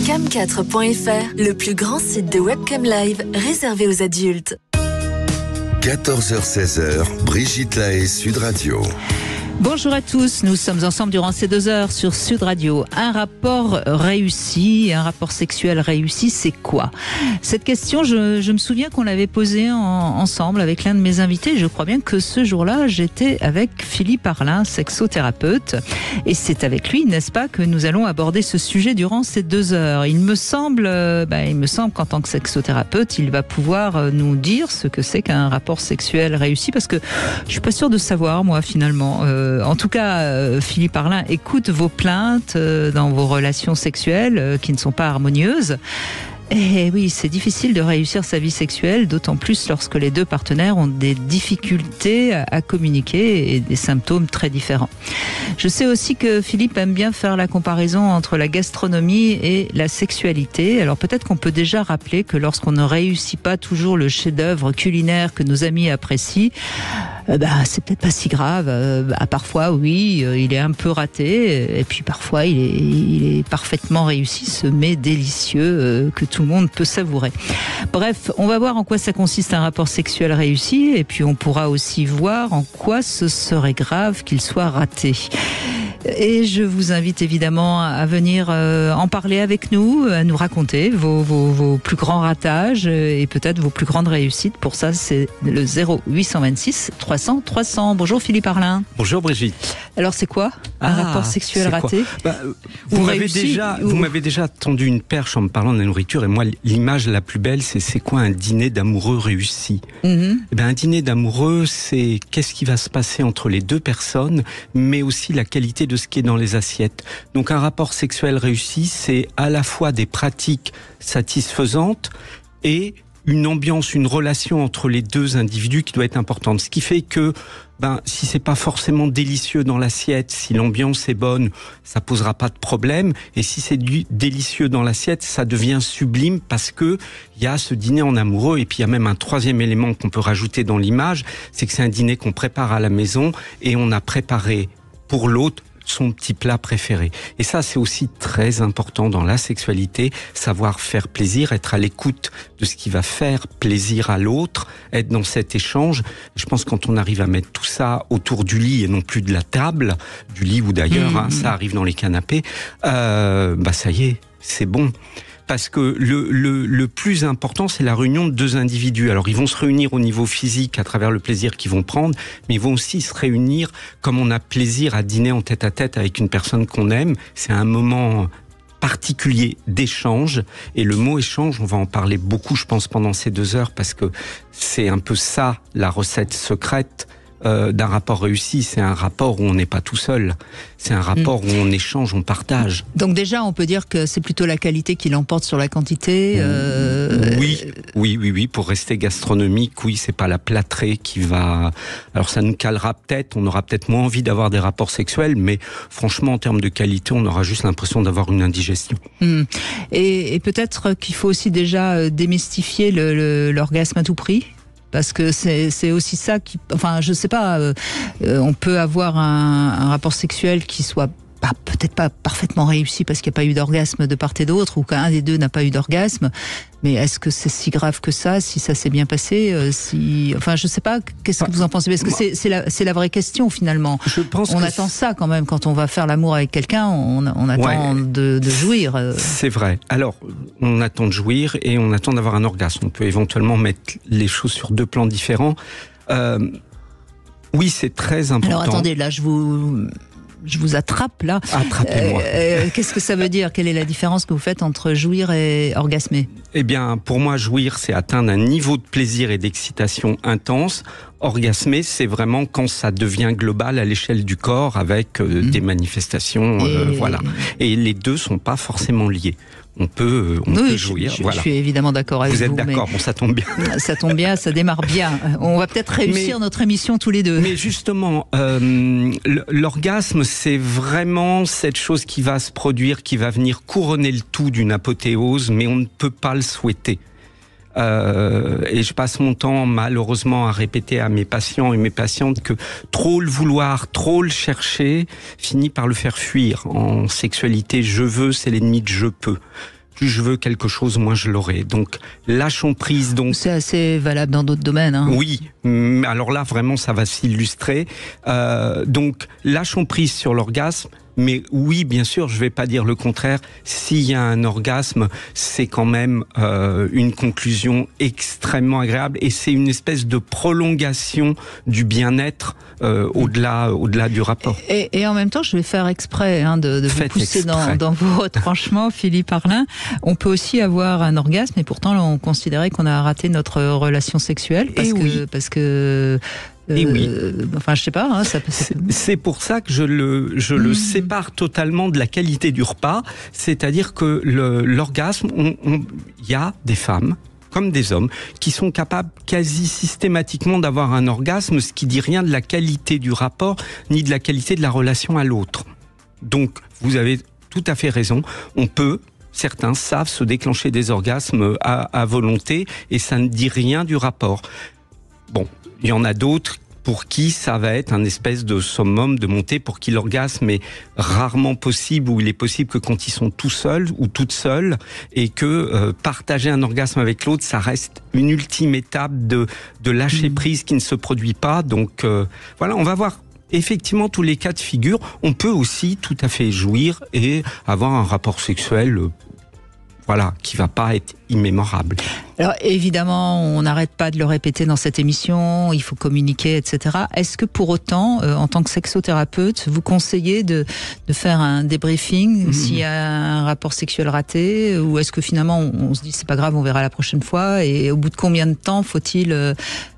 Cam4.fr, le plus grand site de webcam live réservé aux adultes. 14h-16h, Brigitte Lahaie, Sud Radio. Bonjour à tous, nous sommes ensemble durant ces 2 heures sur Sud Radio. Un rapport réussi, un rapport sexuel réussi, c'est quoi? Cette question, je me souviens qu'on l'avait posée ensemble avec l'un de mes invités. Je crois bien que ce jour-là, j'étais avec Philippe Arlin, sexothérapeute. Et c'est avec lui, n'est-ce pas, que nous allons aborder ce sujet durant ces 2 heures. Il me semble qu'en tant que sexothérapeute, il va pouvoir nous dire ce que c'est qu'un rapport sexuel réussi, parce que je suis pas sûre de savoir, moi, finalement. En tout cas, Philippe Arlin écoute vos plaintes dans vos relations sexuelles qui ne sont pas harmonieuses. Et oui, c'est difficile de réussir sa vie sexuelle, d'autant plus lorsque les 2 partenaires ont des difficultés à communiquer et des symptômes très différents. Je sais aussi que Philippe aime bien faire la comparaison entre la gastronomie et la sexualité. Alors peut-être qu'on peut déjà rappeler que lorsqu'on ne réussit pas toujours le chef-d'œuvre culinaire que nos amis apprécient, c'est peut-être pas si grave. Parfois, oui, il est un peu raté, et puis parfois il est parfaitement réussi, ce mets délicieux que tout le monde peut savourer. Bref, on va voir en quoi ça consiste un rapport sexuel réussi, et puis on pourra aussi voir en quoi ce serait grave qu'il soit raté. Et je vous invite évidemment à venir en parler avec nous, à nous raconter vos plus grands ratages et peut-être vos plus grandes réussites. Pour ça, c'est le 0826 300 300. Bonjour Philippe Arlin. Bonjour Brigitte. Alors c'est quoi un rapport sexuel raté? Vous m'avez déjà tendu une perche en me parlant de la nourriture, et moi l'image la plus belle, c'est quoi un dîner d'amoureux réussi? Un dîner d'amoureux, c'est qu'est-ce qui va se passer entre les 2 personnes, mais aussi la qualité de ce qui est dans les assiettes. Donc un rapport sexuel réussi, c'est à la fois des pratiques satisfaisantes et une ambiance, une relation entre les 2 individus qui doit être importante. Ce qui fait que si c'est pas forcément délicieux dans l'assiette, si l'ambiance est bonne, ça posera pas de problème. Et si c'est délicieux dans l'assiette, ça devient sublime parce que il y a ce dîner en amoureux. Et puis il y a même un 3e élément qu'on peut rajouter dans l'image, c'est que c'est un dîner qu'on prépare à la maison et on a préparé pour l'autre son petit plat préféré. Et ça, c'est aussi très important dans la sexualité, savoir faire plaisir, être à l'écoute de ce qui va faire plaisir à l'autre, être dans cet échange. Je pense que quand on arrive à mettre tout ça autour du lit et non plus de la table, du lit ou d'ailleurs, ça arrive dans les canapés, ça y est, c'est bon. Parce que le plus important, c'est la réunion de 2 individus. Alors, ils vont se réunir au niveau physique à travers le plaisir qu'ils vont prendre, mais ils vont aussi se réunir comme on a plaisir à dîner en tête-à-tête avec une personne qu'on aime. C'est un moment particulier d'échange. Et le mot échange, on va en parler beaucoup, je pense, pendant ces 2 heures, parce que c'est un peu ça, la recette secrète d'un rapport réussi. C'est un rapport où on n'est pas tout seul. C'est un rapport où on échange, on partage. Donc déjà, on peut dire que c'est plutôt la qualité qui l'emporte sur la quantité. Oui. Pour rester gastronomique, oui, c'est pas la plâtrée qui va. Alors ça nous calera peut-être. On aura peut-être moins envie d'avoir des rapports sexuels, mais franchement, en termes de qualité, on aura juste l'impression d'avoir une indigestion. Et peut-être qu'il faut aussi déjà démystifier l'orgasme à tout prix. Parce que c'est aussi ça qui... Enfin, je sais pas, on peut avoir un rapport sexuel qui soit peut-être pas parfaitement réussi parce qu'il n'y a pas eu d'orgasme de part et d'autre, ou qu'un des 2 n'a pas eu d'orgasme. Mais est-ce que c'est si grave que ça, si ça s'est bien passé, Enfin, je sais pas, qu'est-ce que vous en pensez? Parce que c'est la vraie question, finalement. Je pense on attend ça quand même, quand on va faire l'amour avec quelqu'un, on attend de jouir. C'est vrai. Alors, on attend de jouir et on attend d'avoir un orgasme. On peut éventuellement mettre les choses sur 2 plans différents. Oui, c'est très important. Alors attendez, là, je vous attrape là. Attrapez-moi. Qu'est-ce que ça veut dire? Quelle est la différence que vous faites entre jouir et orgasmer? Eh bien, pour moi, jouir, c'est atteindre un niveau de plaisir et d'excitation intense. Orgasmer, c'est vraiment quand ça devient global à l'échelle du corps avec des manifestations, voilà. Et les 2 sont pas forcément liés. On peut jouir. Je suis évidemment d'accord avec vous. Vous êtes d'accord, bon, ça tombe bien. Ça tombe bien, ça démarre bien. On va peut-être réussir notre émission tous les 2. Mais justement, l'orgasme, c'est vraiment cette chose qui va se produire, qui va venir couronner le tout d'une apothéose, mais on ne peut pas le souhaiter. Et je passe mon temps malheureusement à répéter à mes patients et mes patientes que trop le vouloir, trop le chercher finit par le faire fuir. En sexualité, je veux, c'est l'ennemi de je peux. plus je veux quelque chose, moins je l'aurai. Donc, lâchons prise. Donc, c'est assez valable dans d'autres domaines. Hein. Oui, alors là, vraiment, ça va s'illustrer. Donc, lâchons prise sur l'orgasme. Mais oui, bien sûr, je vais pas dire le contraire. S'il y a un orgasme, c'est quand même une conclusion extrêmement agréable et c'est une espèce de prolongation du bien-être au-delà du rapport. Et en même temps, je vais faire exprès de vous pousser dans vos retranchements, Philippe Arlin. On peut aussi avoir un orgasme et pourtant on considérait qu'on a raté notre relation sexuelle parce que oui. Enfin, je sais pas. Hein, c'est pour ça que je le sépare totalement de la qualité du repas. C'est-à-dire que l'orgasme, il y a des femmes comme des hommes qui sont capables quasi systématiquement d'avoir un orgasme, ce qui dit rien de la qualité du rapport ni de la qualité de la relation à l'autre. Donc, vous avez tout à fait raison. Certains savent se déclencher des orgasmes à volonté et ça ne dit rien du rapport. Bon, il y en a d'autres pour qui ça va être un espèce de summum de montée, pour qui l'orgasme est rarement possible ou il est possible que quand ils sont tout seuls ou toutes seules et que partager un orgasme avec l'autre, ça reste une ultime étape de lâcher prise qui ne se produit pas. Donc voilà, on va voir effectivement tous les cas de figure. On peut aussi tout à fait jouir et avoir un rapport sexuel qui va pas être immémorable. Alors évidemment, on n'arrête pas de le répéter dans cette émission, il faut communiquer, etc. Est-ce que pour autant, en tant que sexothérapeute, vous conseillez de faire un débriefing s'il y a un rapport sexuel raté, ou est-ce que finalement on se dit c'est pas grave, on verra la prochaine fois, et au bout de combien de temps faut-il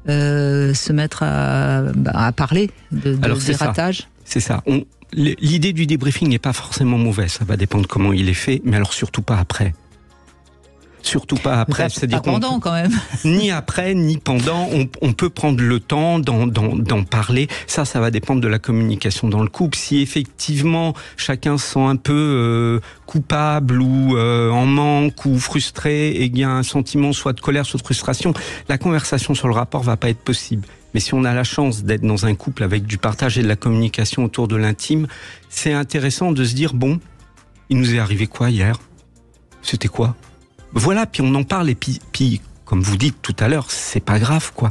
se mettre à parler des ratages ? C'est ça. L'idée du débriefing n'est pas forcément mauvaise, ça va dépendre comment il est fait, mais alors surtout pas après. Surtout pas après, c'est-à-dire pas pendant quand même. Ni après, ni pendant. On peut prendre le temps d'en parler. Ça va dépendre de la communication dans le couple. Si effectivement chacun se sent un peu coupable ou en manque ou frustré et qu'il y a un sentiment soit de colère, soit de frustration, la conversation sur le rapport va pas être possible. Mais si on a la chance d'être dans un couple avec du partage et de la communication autour de l'intime, c'est intéressant de se dire, bon, il nous est arrivé quoi hier ? C'était quoi ? Voilà, puis on en parle et puis comme vous dites tout à l'heure, c'est pas grave quoi.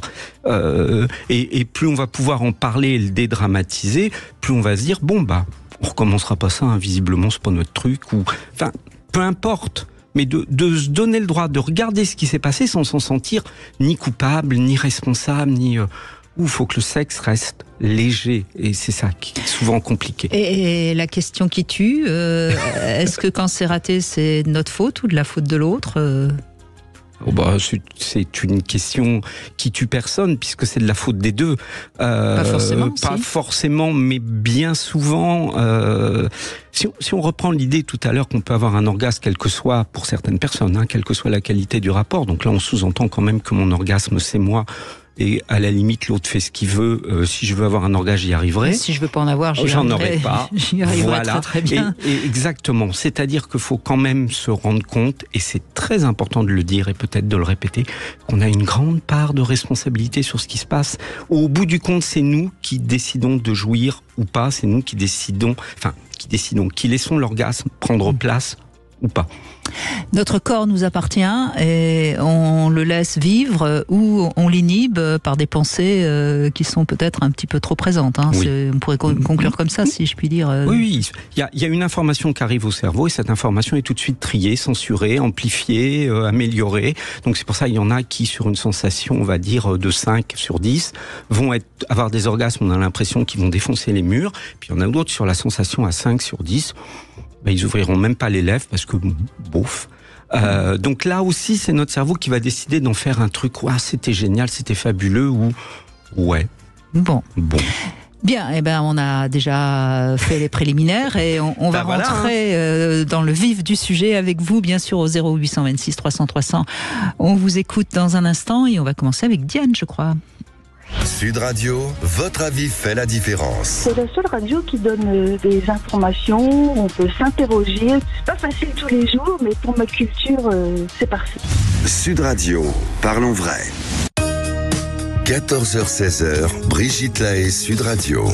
Et plus on va pouvoir en parler et le dédramatiser, plus on va se dire on recommencera pas ça, hein, visiblement c'est pas notre truc, enfin peu importe. Mais de se donner le droit de regarder ce qui s'est passé sans s'en sentir ni coupable, ni responsable, ni il faut que le sexe reste léger, et c'est ça qui est souvent compliqué. Et la question qui tue, est-ce que quand c'est raté, c'est de notre faute ou de la faute de l'autre ? C'est une question qui tue personne, puisque c'est de la faute des deux. Pas forcément. Pas forcément, mais bien souvent. Si on reprend l'idée tout à l'heure qu'on peut avoir un orgasme, quel que soit, pour certaines personnes, quelle que soit la qualité du rapport. Donc là, on sous-entend quand même que mon orgasme, c'est moi. Et à la limite, l'autre fait ce qu'il veut. Si je veux avoir un orgasme, j'y arriverai. Si je veux pas en avoir, j'en aurai pas. J'y arriverai très, très bien. Et exactement. C'est-à-dire qu'il faut quand même se rendre compte, et c'est très important de le dire et peut-être de le répéter, qu'on a une grande part de responsabilité sur ce qui se passe. Au bout du compte, c'est nous qui décidons de jouir ou pas. C'est nous qui décidons, qui laissons l'orgasme prendre place ou pas. Notre corps nous appartient et on le laisse vivre ou on l'inhibe par des pensées qui sont peut-être un petit peu trop présentes. Oui. On pourrait conclure comme ça, si je puis dire. Oui, il y a une information qui arrive au cerveau et cette information est tout de suite triée, censurée, amplifiée, améliorée. Donc c'est pour ça qu'il y en a qui, sur une sensation, on va dire, de 5 sur 10, vont avoir des orgasmes, on a l'impression qu'ils vont défoncer les murs. Puis il y en a d'autres sur la sensation à 5 sur 10, ils ouvriront même pas les lèvres parce que bof. Donc là aussi, c'est notre cerveau qui va décider d'en faire un truc. C'était génial, c'était fabuleux ou ouais. Bon. Bien, on a déjà fait les préliminaires et on va rentrer dans le vif du sujet avec vous, bien sûr, au 0826 300 300. On vous écoute dans un instant et on va commencer avec Diane, je crois. Sud Radio, votre avis fait la différence. C'est la seule radio qui donne des informations, on peut s'interroger. C'est pas facile tous les jours, mais pour ma culture, c'est parfait. Sud Radio, parlons vrai. 14h-16h, Brigitte Lahaie, Sud Radio.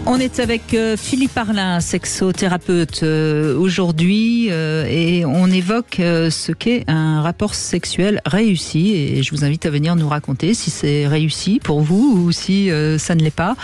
On est avec Philippe Arlin, sexothérapeute aujourd'hui, et on évoque ce qu'est un rapport sexuel réussi. Et je vous invite à venir nous raconter si c'est réussi pour vous ou si ça ne l'est pas.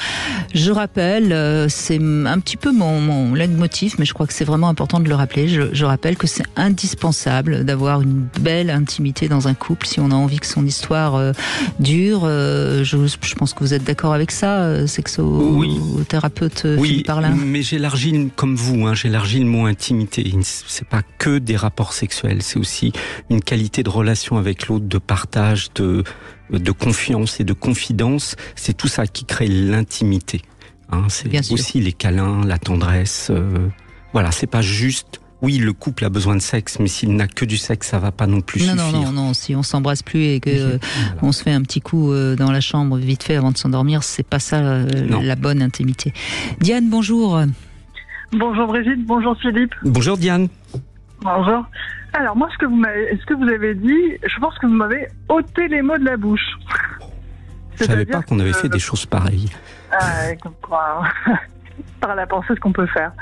Je rappelle, c'est un petit peu mon leitmotiv, mais je crois que c'est vraiment important de le rappeler. Je rappelle que c'est indispensable d'avoir une belle intimité dans un couple si on a envie que son histoire dure. Je pense que vous êtes d'accord avec ça, sexothérapeute. Oui, mais j'élargis comme vous, j'élargis le mot intimité. C'est pas que des rapports sexuels, c'est aussi une qualité de relation avec l'autre, de partage, de confiance et de confidence. C'est tout ça qui crée l'intimité. C'est aussi les câlins, la tendresse. Voilà, c'est pas juste. Oui, le couple a besoin de sexe, mais s'il n'a que du sexe, ça va pas non plus suffire. Non. Si on s'embrasse plus et que on se fait un petit coup dans la chambre vite fait avant de s'endormir, c'est pas ça la bonne intimité. Diane, bonjour. Bonjour Brigitte, bonjour Philippe. Bonjour Diane. Bonjour. Alors moi, ce que vous avez dit, je pense que vous m'avez ôté les mots de la bouche. Je savais pas qu'on avait fait des choses pareilles. Comme quoi, par la pensée, ce qu'on peut faire.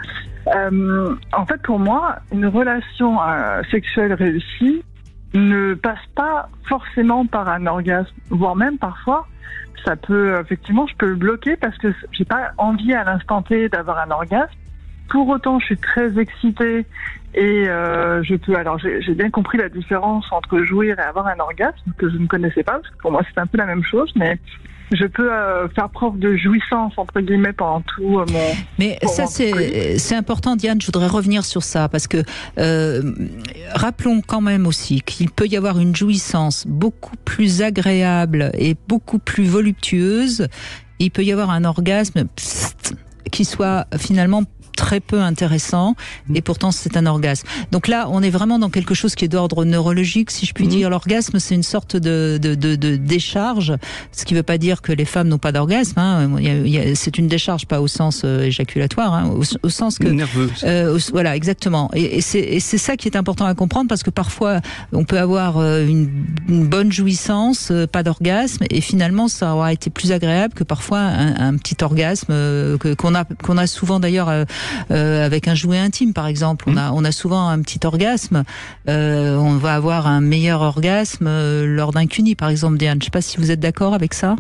En fait, pour moi, une relation sexuelle réussie ne passe pas forcément par un orgasme, voire même parfois, ça peut, effectivement, je peux le bloquer parce que j'ai pas envie à l'instant T d'avoir un orgasme. Pour autant, je suis très excitée et j'ai bien compris la différence entre jouir et avoir un orgasme que je ne connaissais pas, parce que pour moi, c'est un peu la même chose, mais je peux faire preuve de jouissance, entre guillemets, pendant tout mon... Mais ça, c'est important, Diane, je voudrais revenir sur ça, parce que rappelons quand même aussi qu'il peut y avoir une jouissance beaucoup plus agréable et beaucoup plus voluptueuse. Il peut y avoir un orgasme qui soit finalement très peu intéressant, et pourtant c'est un orgasme. Donc là, on est vraiment dans quelque chose qui est d'ordre neurologique, si je puis dire. L'orgasme, c'est une sorte de décharge, ce qui ne veut pas dire que les femmes n'ont pas d'orgasme. C'est une décharge, pas au sens éjaculatoire, au sens que nerveux. Voilà, exactement. Et c'est ça qui est important à comprendre, parce que parfois on peut avoir une bonne jouissance, pas d'orgasme, et finalement ça aura été plus agréable que parfois un petit orgasme qu'on a souvent d'ailleurs. Avec un jouet intime, par exemple, on a souvent un petit orgasme. On va avoir un meilleur orgasme lors d'un cuni, par exemple, Diane. Je ne sais pas si vous êtes d'accord avec ça.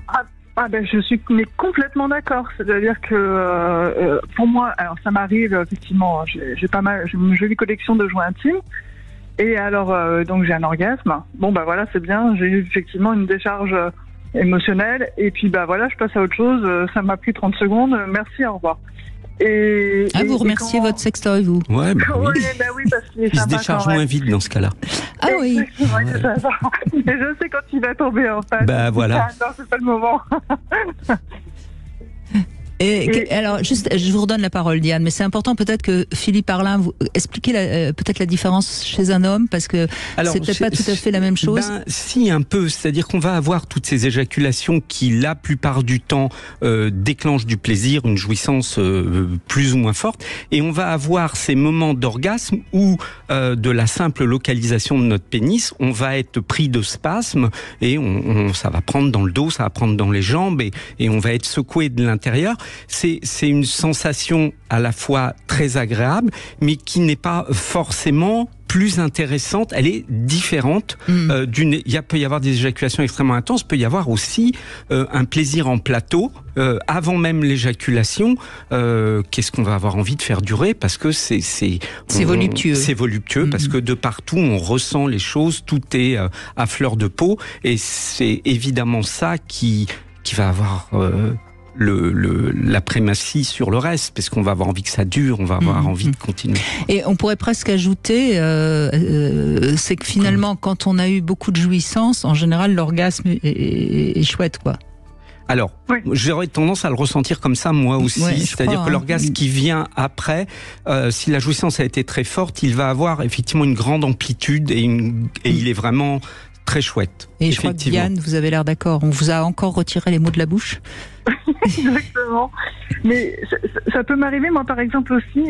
Je suis complètement d'accord. C'est-à-dire que pour moi, alors ça m'arrive effectivement. J'ai une jolie collection de jouets intimes. Et alors donc j'ai un orgasme. Bon voilà, c'est bien. J'ai eu effectivement une décharge émotionnelle. Et puis je passe à autre chose. Ça m'a pris 30 secondes. Merci, au revoir. Vous remerciez votre sextoy, vous? Ouais, oui, parce qu'il est il se décharge moins vite dans ce cas-là. Ah oui. Et je sais quand il va tomber en fait. Voilà. Non, c'est pas le moment. Alors, juste, je vous redonne la parole, Diane, mais c'est important peut-être que Philippe Arlin vous expliquez peut-être la différence chez un homme, parce que c'est peut-être pas tout à fait la même chose. Si, un peu. C'est-à-dire qu'on va avoir toutes ces éjaculations qui, la plupart du temps, déclenchent du plaisir, une jouissance plus ou moins forte, et on va avoir ces moments d'orgasme où, de la simple localisation de notre pénis, on va être pris de spasmes, et ça va prendre dans le dos, ça va prendre dans les jambes, et on va être secoué de l'intérieur. C'est une sensation à la fois très agréable, mais qui n'est pas forcément plus intéressante. Elle est différente. Il peut y avoir des éjaculations extrêmement intenses. Il peut y avoir aussi un plaisir en plateau avant même l'éjaculation. Qu'est-ce qu'on va avoir envie de faire durer, parce que c'est voluptueux. C'est voluptueux parce que de partout on ressent les choses. Tout est à fleur de peau, et c'est évidemment ça qui va avoir la primatie sur le reste, parce qu'on va avoir envie que ça dure, on va avoir envie de continuer. Et on pourrait presque ajouter, c'est que finalement, quand on a eu beaucoup de jouissance, en général, l'orgasme est chouette, quoi. Alors, j'aurais tendance à le ressentir comme ça, moi aussi. C'est-à-dire que l'orgasme qui vient après, si la jouissance a été très forte, il va avoir effectivement une grande amplitude, et il est vraiment très chouette. Et je crois que Diane, vous avez l'air d'accord. On vous a encore retiré les mots de la bouche. Exactement. Mais ça peut m'arriver, moi, par exemple aussi.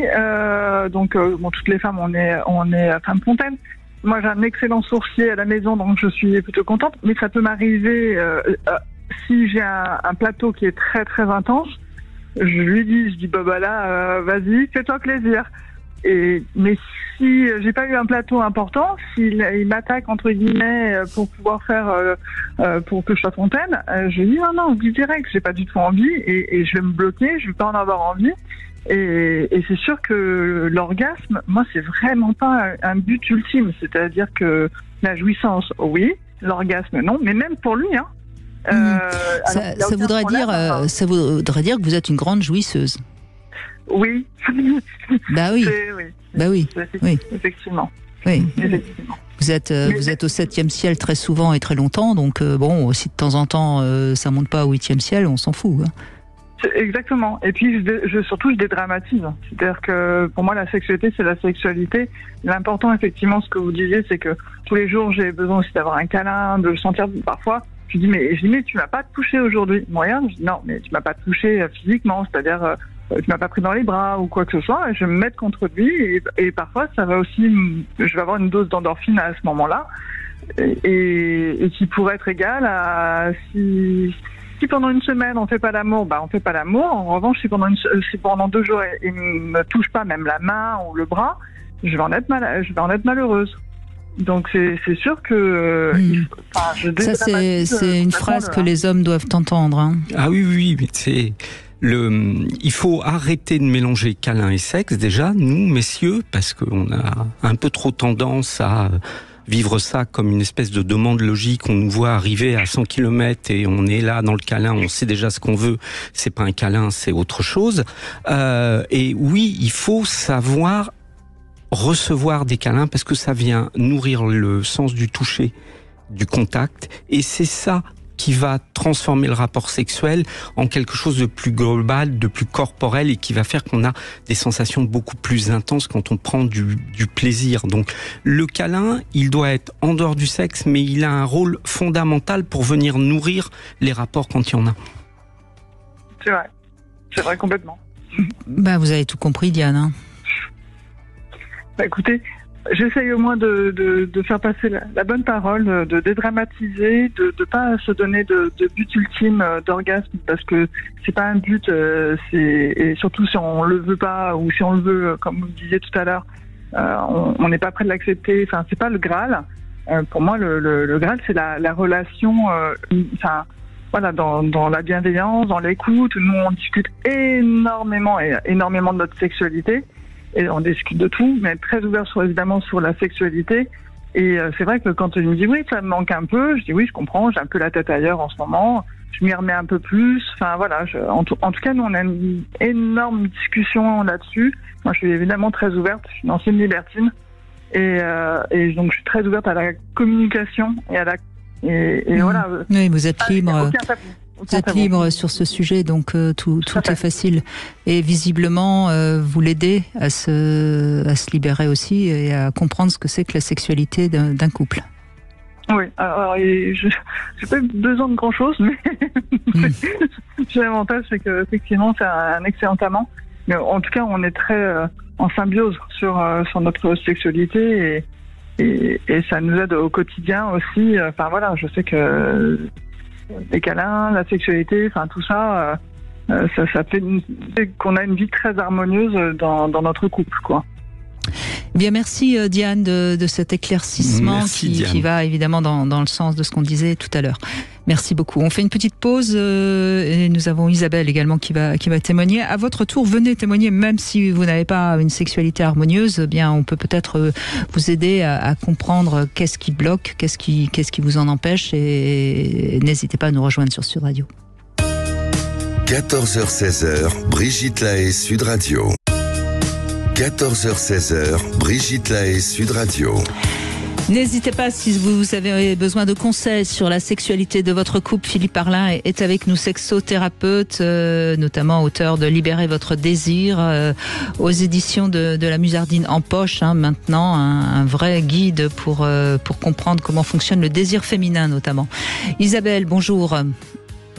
Toutes les femmes, on est femmes fontaines. Moi, j'ai un excellent sourcier à la maison, donc je suis plutôt contente. Mais ça peut m'arriver si j'ai un plateau qui est très très intense. je lui dis, bah là, vas-y, fais-toi plaisir. Mais si j'ai pas eu un plateau important, s'il m'attaque entre guillemets pour pouvoir faire pour que je sois fontaine, je dis non, oublie direct, j'ai pas du tout envie et je vais me bloquer, je vais pas en avoir envie. Et c'est sûr que l'orgasme, moi, c'est vraiment pas un but ultime. C'est-à-dire que la jouissance, oui, l'orgasme, non, mais même pour lui, hein. Ça voudrait dire que vous êtes une grande jouisseuse. Oui. Bah oui. Bah oui. Effectivement. Oui. Effectivement. Vous êtes au 7e ciel très souvent et très longtemps, donc bon, si de temps en temps ça monte pas au 8e ciel, on s'en fout. Hein. Exactement. Et puis surtout je dédramatise. C'est-à-dire que pour moi la sexualité c'est la sexualité. L'important effectivement, ce que vous disiez, c'est que tous les jours j'ai besoin aussi d'avoir un câlin, de le sentir parfois. Je dis mais tu m'as pas touché aujourd'hui. Moyen, je dis non, mais tu m'as pas touché physiquement, c'est-à-dire tu m'as pas pris dans les bras ou quoi que ce soit. Et je vais me mettre contre lui et parfois ça va aussi, je vais avoir une dose d'endorphine à ce moment-là et qui pourrait être égale à si pendant une semaine on fait pas l'amour, on fait pas l'amour. En revanche, si pendant 2 jours il me touche pas même la main ou le bras, je vais en être malheureuse. Donc c'est sûr que ça c'est une phrase que les hommes doivent entendre. Hein. Ah oui, mais il faut arrêter de mélanger câlin et sexe déjà, nous messieurs, parce qu'on a un peu trop tendance à vivre ça comme une espèce de demande logique. On nous voit arriver à 100 km et on est là dans le câlin, on sait déjà ce qu'on veut. C'est pas un câlin, c'est autre chose. Et oui, il faut savoir recevoir des câlins parce que ça vient nourrir le sens du toucher, du contact. Et c'est ça qui va transformer le rapport sexuel en quelque chose de plus global, de plus corporel et qui va faire qu'on a des sensations beaucoup plus intenses quand on prend du plaisir. Donc le câlin, il doit être en dehors du sexe, mais il a un rôle fondamental pour venir nourrir les rapports quand il y en a. C'est vrai complètement. Vous avez tout compris, Diane. Hein. Écoutez, j'essaye au moins de faire passer la bonne parole, de dédramatiser, de pas se donner de but ultime d'orgasme parce que c'est pas un but, et surtout si on le veut pas ou si on le veut, comme vous le disiez tout à l'heure, on n'est pas prêt de l'accepter. Enfin, c'est pas le Graal. Pour moi, le Graal, c'est la relation. Dans la bienveillance, dans l'écoute. Nous, on discute énormément de notre sexualité. Et on discute de tout, mais très ouvert évidemment sur la sexualité. Et c'est vrai que quand il me dit oui, ça me manque un peu, je dis oui, je comprends, j'ai un peu la tête ailleurs en ce moment, je m'y remets un peu plus. Enfin voilà, en tout cas, nous on a une énorme discussion là-dessus. Moi, je suis évidemment très ouverte, je suis une ancienne libertine, et donc je suis très ouverte à la communication et voilà. Oui, vous êtes libre. Vous êtes libre sur ce sujet, donc tout est facile. Et visiblement, vous l'aidez à se libérer aussi et à comprendre ce que c'est que la sexualité d'un couple. Oui, alors je n'ai pas besoin de grand-chose, mais l'avantage, c'est qu'effectivement, c'est un excellent amant. Mais en tout cas, on est très en symbiose sur notre sexualité et ça nous aide au quotidien aussi. Enfin voilà, je sais que les câlins, la sexualité, enfin tout ça, ça fait qu'on a une vie très harmonieuse dans notre couple, quoi. Bien, merci Diane de cet éclaircissement qui va évidemment dans le sens de ce qu'on disait tout à l'heure. Merci beaucoup. On fait une petite pause et nous avons Isabelle également qui va témoigner. À votre tour, venez témoigner, même si vous n'avez pas une sexualité harmonieuse, bien on peut peut-être vous aider à comprendre qu'est-ce qui bloque, qu'est-ce qui vous en empêche et n'hésitez pas à nous rejoindre sur Sud Radio. 14h-16h, Brigitte Lahaie, Sud Radio. 14h-16h, Brigitte Lahaie, Sud Radio. N'hésitez pas si vous avez besoin de conseils sur la sexualité de votre couple. Philippe Arlin est avec nous, sexothérapeute, notamment auteur de Libérer votre désir, aux éditions de la Musardine en poche. Maintenant, un vrai guide pour comprendre comment fonctionne le désir féminin notamment. Isabelle, bonjour.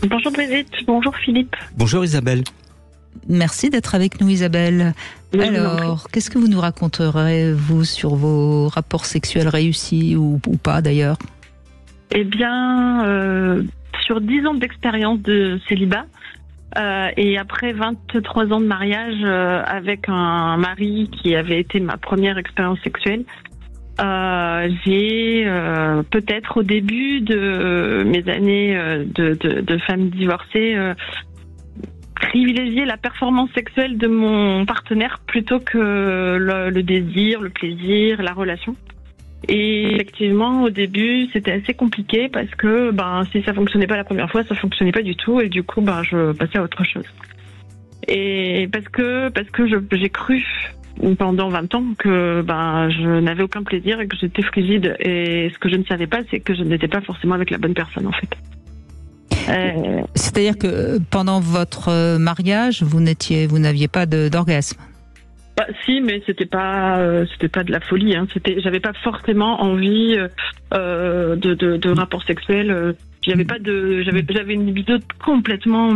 Bonjour Brigitte, bonjour Philippe. Bonjour Isabelle. Merci d'être avec nous Isabelle. Oui, alors, qu'est-ce que vous nous raconterez, vous, sur vos rapports sexuels réussis ou pas d'ailleurs ? Eh bien, sur 10 ans d'expérience de célibat, Et après 23 ans de mariage avec un mari qui avait été ma première expérience sexuelle, j'ai peut-être au début de mes années de femme divorcée privilégié la performance sexuelle de mon partenaire plutôt que le désir, le plaisir, la relation. Et effectivement, au début, c'était assez compliqué parce que si ça fonctionnait pas la première fois, ça fonctionnait pas du tout et du coup, je passais à autre chose. Et parce que j'ai cru pendant 20 ans que je n'avais aucun plaisir et que j'étais frigide. Et ce que je ne savais pas, c'est que je n'étais pas forcément avec la bonne personne en fait. C'est-à-dire que pendant votre mariage, vous n'aviez pas d'orgasme? Si, mais c'était pas de la folie. J'avais pas forcément envie de rapport sexuel. J'avais une libido complètement,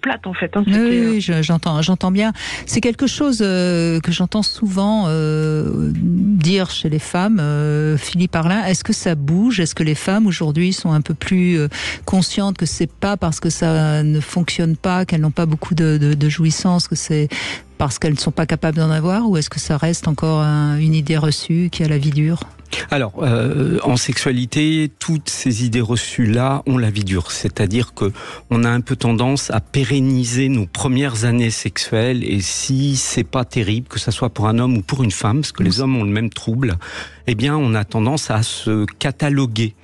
plate en fait. Oui, j'entends bien. C'est quelque chose que j'entends souvent dire chez les femmes. Philippe Arlin, est-ce que ça bouge? Est-ce que les femmes aujourd'hui sont un peu plus conscientes que c'est pas parce que ça ne fonctionne pas, qu'elles n'ont pas beaucoup de jouissance, que c'est parce qu'elles ne sont pas capables d'en avoir, ou est-ce que ça reste encore une idée reçue qui a la vie dure? Alors, en sexualité, toutes ces idées reçues-là ont la vie dure. C'est-à-dire que on a un peu tendance à pérenniser nos premières années sexuelles, et si c'est pas terrible, que ça soit pour un homme ou pour une femme, parce que les hommes ont le même trouble, eh bien, on a tendance à se cataloguer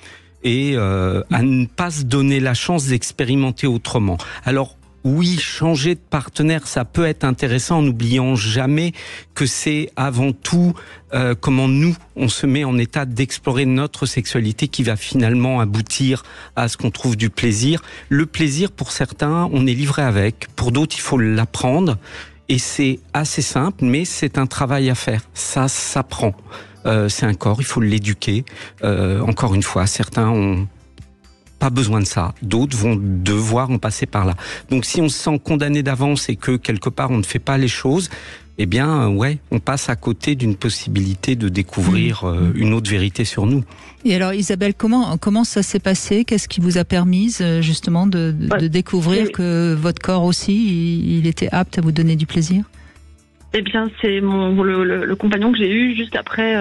et à ne pas se donner la chance d'expérimenter autrement. Alors, oui, changer de partenaire, ça peut être intéressant en n'oubliant jamais que c'est avant tout comment nous, on se met en état d'explorer notre sexualité qui va finalement aboutir à ce qu'on trouve du plaisir. Le plaisir, pour certains, on est livré avec. Pour d'autres, il faut l'apprendre. Et c'est assez simple, mais c'est un travail à faire. Ça s'apprend. C'est un corps, il faut l'éduquer. Encore une fois, certains ont pas besoin de ça. D'autres vont devoir en passer par là. Donc si on se sent condamné d'avance et que quelque part on ne fait pas les choses, eh bien on passe à côté d'une possibilité de découvrir une autre vérité sur nous. Et alors Isabelle, comment ça s'est passé? Qu'est-ce qui vous a permis justement de découvrir que votre corps aussi, il était apte à vous donner du plaisir? Eh bien, c'est le compagnon que j'ai eu juste après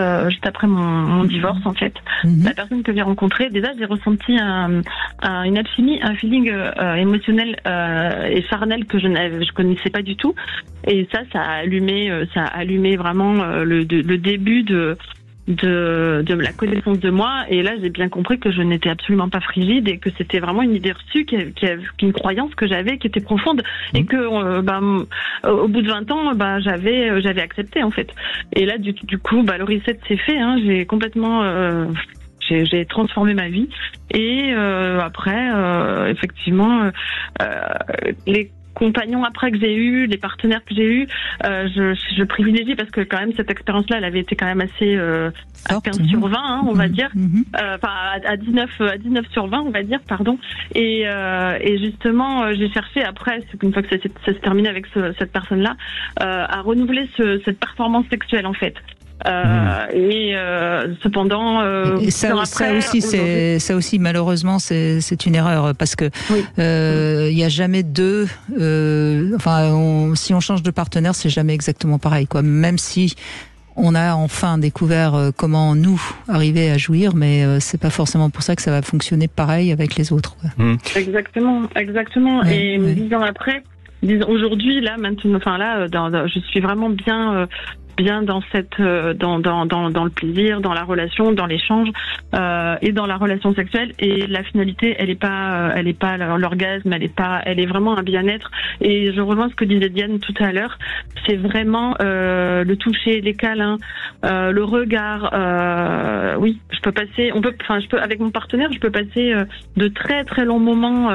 mon divorce, en fait. La personne que j'ai rencontrée, déjà, j'ai ressenti une alchimie, un feeling émotionnel et charnel que je connaissais pas du tout. Et ça a allumé vraiment le début de la connaissance de moi. Et là, j'ai bien compris que je n'étais absolument pas frigide et que c'était vraiment une idée reçue, une croyance que j'avais qui était profonde et que au bout de 20 ans, j'avais accepté en fait. Et là, du coup, le reset s'est fait. J'ai complètement j'ai transformé ma vie et après, effectivement, les compagnons après que j'ai eu, les partenaires que j'ai eu, je privilégie parce que quand même cette expérience-là, elle avait été quand même assez à 15 sur 20, on va dire, à 19 sur 20, on va dire, pardon. Et justement, j'ai cherché après, une fois que ça s'est terminé avec cette personne-là, à renouveler cette performance sexuelle en fait. Et cependant, et ça aussi malheureusement c'est une erreur parce que il y a jamais deux. Si on change de partenaire, c'est jamais exactement pareil, quoi. Même si on a enfin découvert comment nous arriver à jouir, mais c'est pas forcément pour ça que ça va fonctionner pareil avec les autres. Exactement. Ouais, et 10 ans après, aujourd'hui, là, maintenant, je suis vraiment bien dans dans le plaisir, dans la relation, dans l'échange et dans la relation sexuelle. Et la finalité, elle est pas l'orgasme, elle est vraiment un bien-être. Et je rejoins ce que disait Diane tout à l'heure. C'est vraiment le toucher, les câlins, le regard. Oui, avec mon partenaire, je peux passer de très très longs moments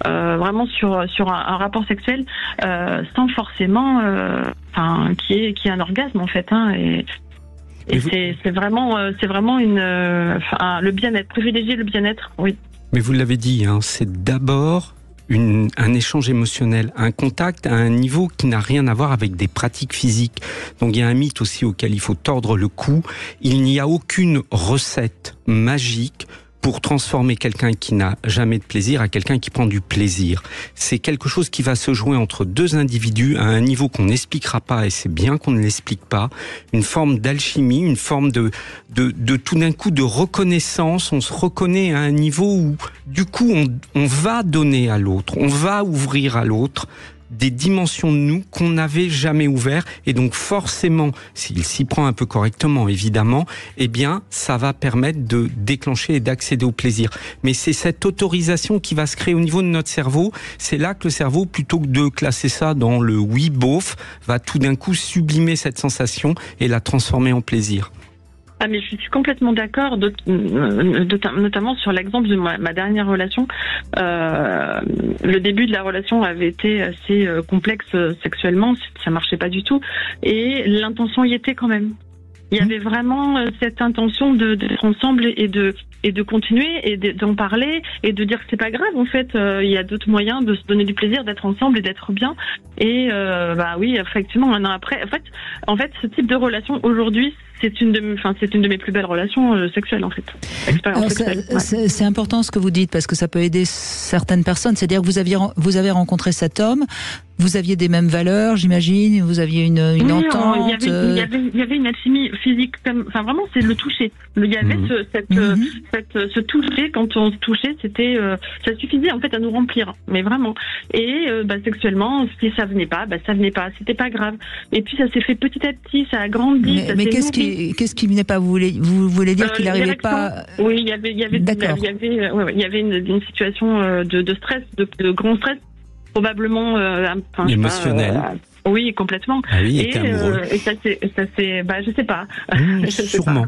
vraiment sur un rapport sexuel sans forcément qui est un orgasme en fait, et c'est vraiment le bien-être, privilégier le bien-être, oui. Mais vous l'avez dit, c'est d'abord un échange émotionnel, un contact à un niveau qui n'a rien à voir avec des pratiques physiques. Donc il y a un mythe aussi auquel il faut tordre le cou. Il n'y a aucune recette magique pour transformer quelqu'un qui n'a jamais de plaisir à quelqu'un qui prend du plaisir. C'est quelque chose qui va se jouer entre deux individus à un niveau qu'on n'expliquera pas, et c'est bien qu'on ne l'explique pas, une forme d'alchimie, une forme de tout d'un coup de reconnaissance. On se reconnaît à un niveau où du coup on va donner à l'autre, on va ouvrir à l'autre des dimensions de nous qu'on n'avait jamais ouvert, et donc forcément, s'il s'y prend un peu correctement, évidemment, eh bien, ça va permettre de déclencher et d'accéder au plaisir. Mais c'est cette autorisation qui va se créer au niveau de notre cerveau. C'est là que le cerveau, plutôt que de classer ça dans le oui beauf, va tout d'un coup sublimer cette sensation et la transformer en plaisir. Ah, mais je suis complètement d'accord, notamment sur l'exemple de ma dernière relation. Le début de la relation avait été assez complexe sexuellement, ça marchait pas du tout, et l'intention y était quand même. Il y avait vraiment cette intention d'être ensemble et de continuer et d'en parler et de dire que c'est pas grave. En fait, il y a d'autres moyens de se donner du plaisir, d'être ensemble et d'être bien. Et bah oui, effectivement, un an après, en fait, ce type de relation aujourd'hui, c'est une de mes plus belles relations sexuelles, en fait. C'est important ce que vous dites, parce que ça peut aider certaines personnes. C'est-à-dire que vous avez rencontré cet homme, vous aviez des mêmes valeurs, j'imagine, vous aviez une entente. Il y avait une alchimie physique, enfin vraiment, c'est le toucher. Il y avait ce toucher, quand on se touchait, c'était, ça suffisait en fait à nous remplir, mais vraiment. Et sexuellement, si ça venait pas, ça venait pas, c'était pas grave. Et puis ça s'est fait petit à petit, ça a grandi. Mais qu'est-ce qui venait pas? Vous voulez dire qu'il n'arrivait pas? Oui, il y avait une situation de stress, de grand stress, probablement émotionnel. Oui, complètement. Ah oui, et amoureux. Et ça c'est, je sais pas. Sûrement.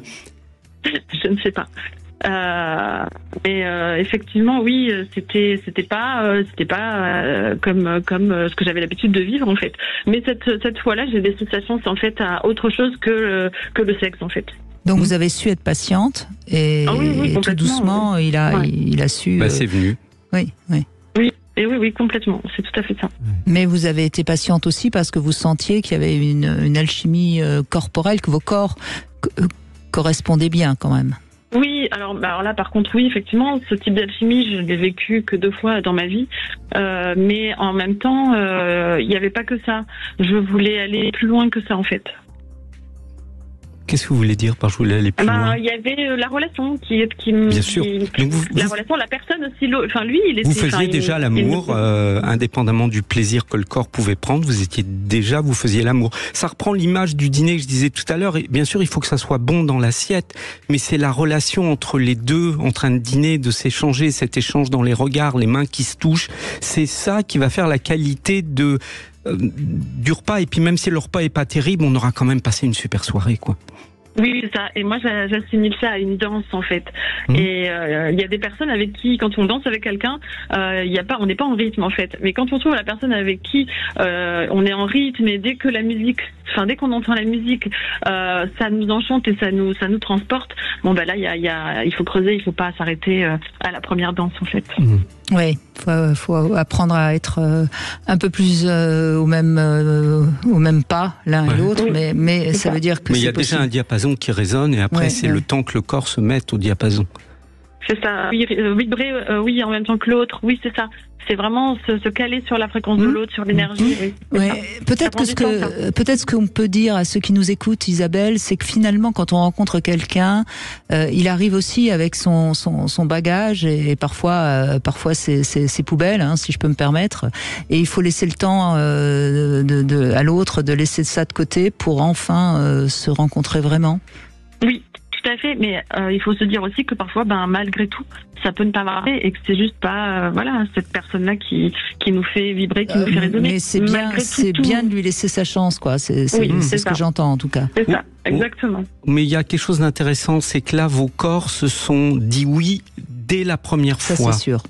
Je ne sais pas. Mais effectivement, oui, c'était pas comme ce que j'avais l'habitude de vivre en fait. Mais cette fois-là, j'ai des sensations en fait à autre chose que le sexe en fait. Donc vous avez su être patiente et, tout doucement, il a su. C'est venu. Oui. Et oui, complètement. C'est tout à fait ça. Mais vous avez été patiente aussi parce que vous sentiez qu'il y avait une alchimie corporelle, que vos corps correspondaient bien quand même. Oui, alors là par contre oui, effectivement, ce type d'alchimie, je l'ai vécu que 2 fois dans ma vie, mais en même temps, il n'y avait pas que ça. Je voulais aller plus loin que ça en fait. Qu'est-ce que vous voulez dire par je voulais aller plus loin? Il y avait la relation Bien sûr. Donc relation, la personne aussi, lui, il était. Vous faisiez déjà l'amour, indépendamment du plaisir que le corps pouvait prendre. Vous faisiez l'amour. Ça reprend l'image du dîner que je disais tout à l'heure. Et bien sûr, il faut que ça soit bon dans l'assiette, mais c'est la relation entre les deux, en train de dîner, de s'échanger, cet échange dans les regards, les mains qui se touchent. C'est ça qui va faire la qualité du repas. Et puis même si le repas est pas terrible, on aura quand même passé une super soirée, quoi. Oui, c'est ça. Et moi, j'assimile ça à une danse, en fait. Et il y a des personnes avec qui, quand on danse avec quelqu'un, on n'est pas en rythme, en fait. Mais quand on trouve la personne avec qui on est en rythme, et dès qu'on entend la musique, ça nous enchante et ça nous transporte. Bon, là, il faut creuser, il faut pas s'arrêter à la première danse, en fait. Oui, faut apprendre à être un peu plus au même pas l'un et l'autre, mais ça veut dire que mais il y a déjà un diapason qui résonne, et après c'est le temps que le corps se mette au diapason. C'est ça, vibrer, oui, en même temps que l'autre, oui, c'est ça. C'est vraiment se caler sur la fréquence de l'autre, sur l'énergie. Oui, peut-être ce qu'on peut dire à ceux qui nous écoutent, Isabelle, c'est que finalement, quand on rencontre quelqu'un, il arrive aussi avec son bagage et parfois ses poubelles, si je peux me permettre. Et il faut laisser le temps à l'autre de laisser ça de côté pour enfin se rencontrer vraiment. Oui. Tout à fait, mais il faut se dire aussi que parfois, malgré tout, ça peut ne pas marcher et que c'est juste pas, cette personne-là qui nous fait vibrer, qui nous fait résonner. Mais c'est bien de lui laisser sa chance, quoi. C'est ce que j'entends en tout cas. C'est ça, exactement. Mais il y a quelque chose d'intéressant, c'est que là, vos corps se sont dit oui dès la première fois. Ça, c'est sûr.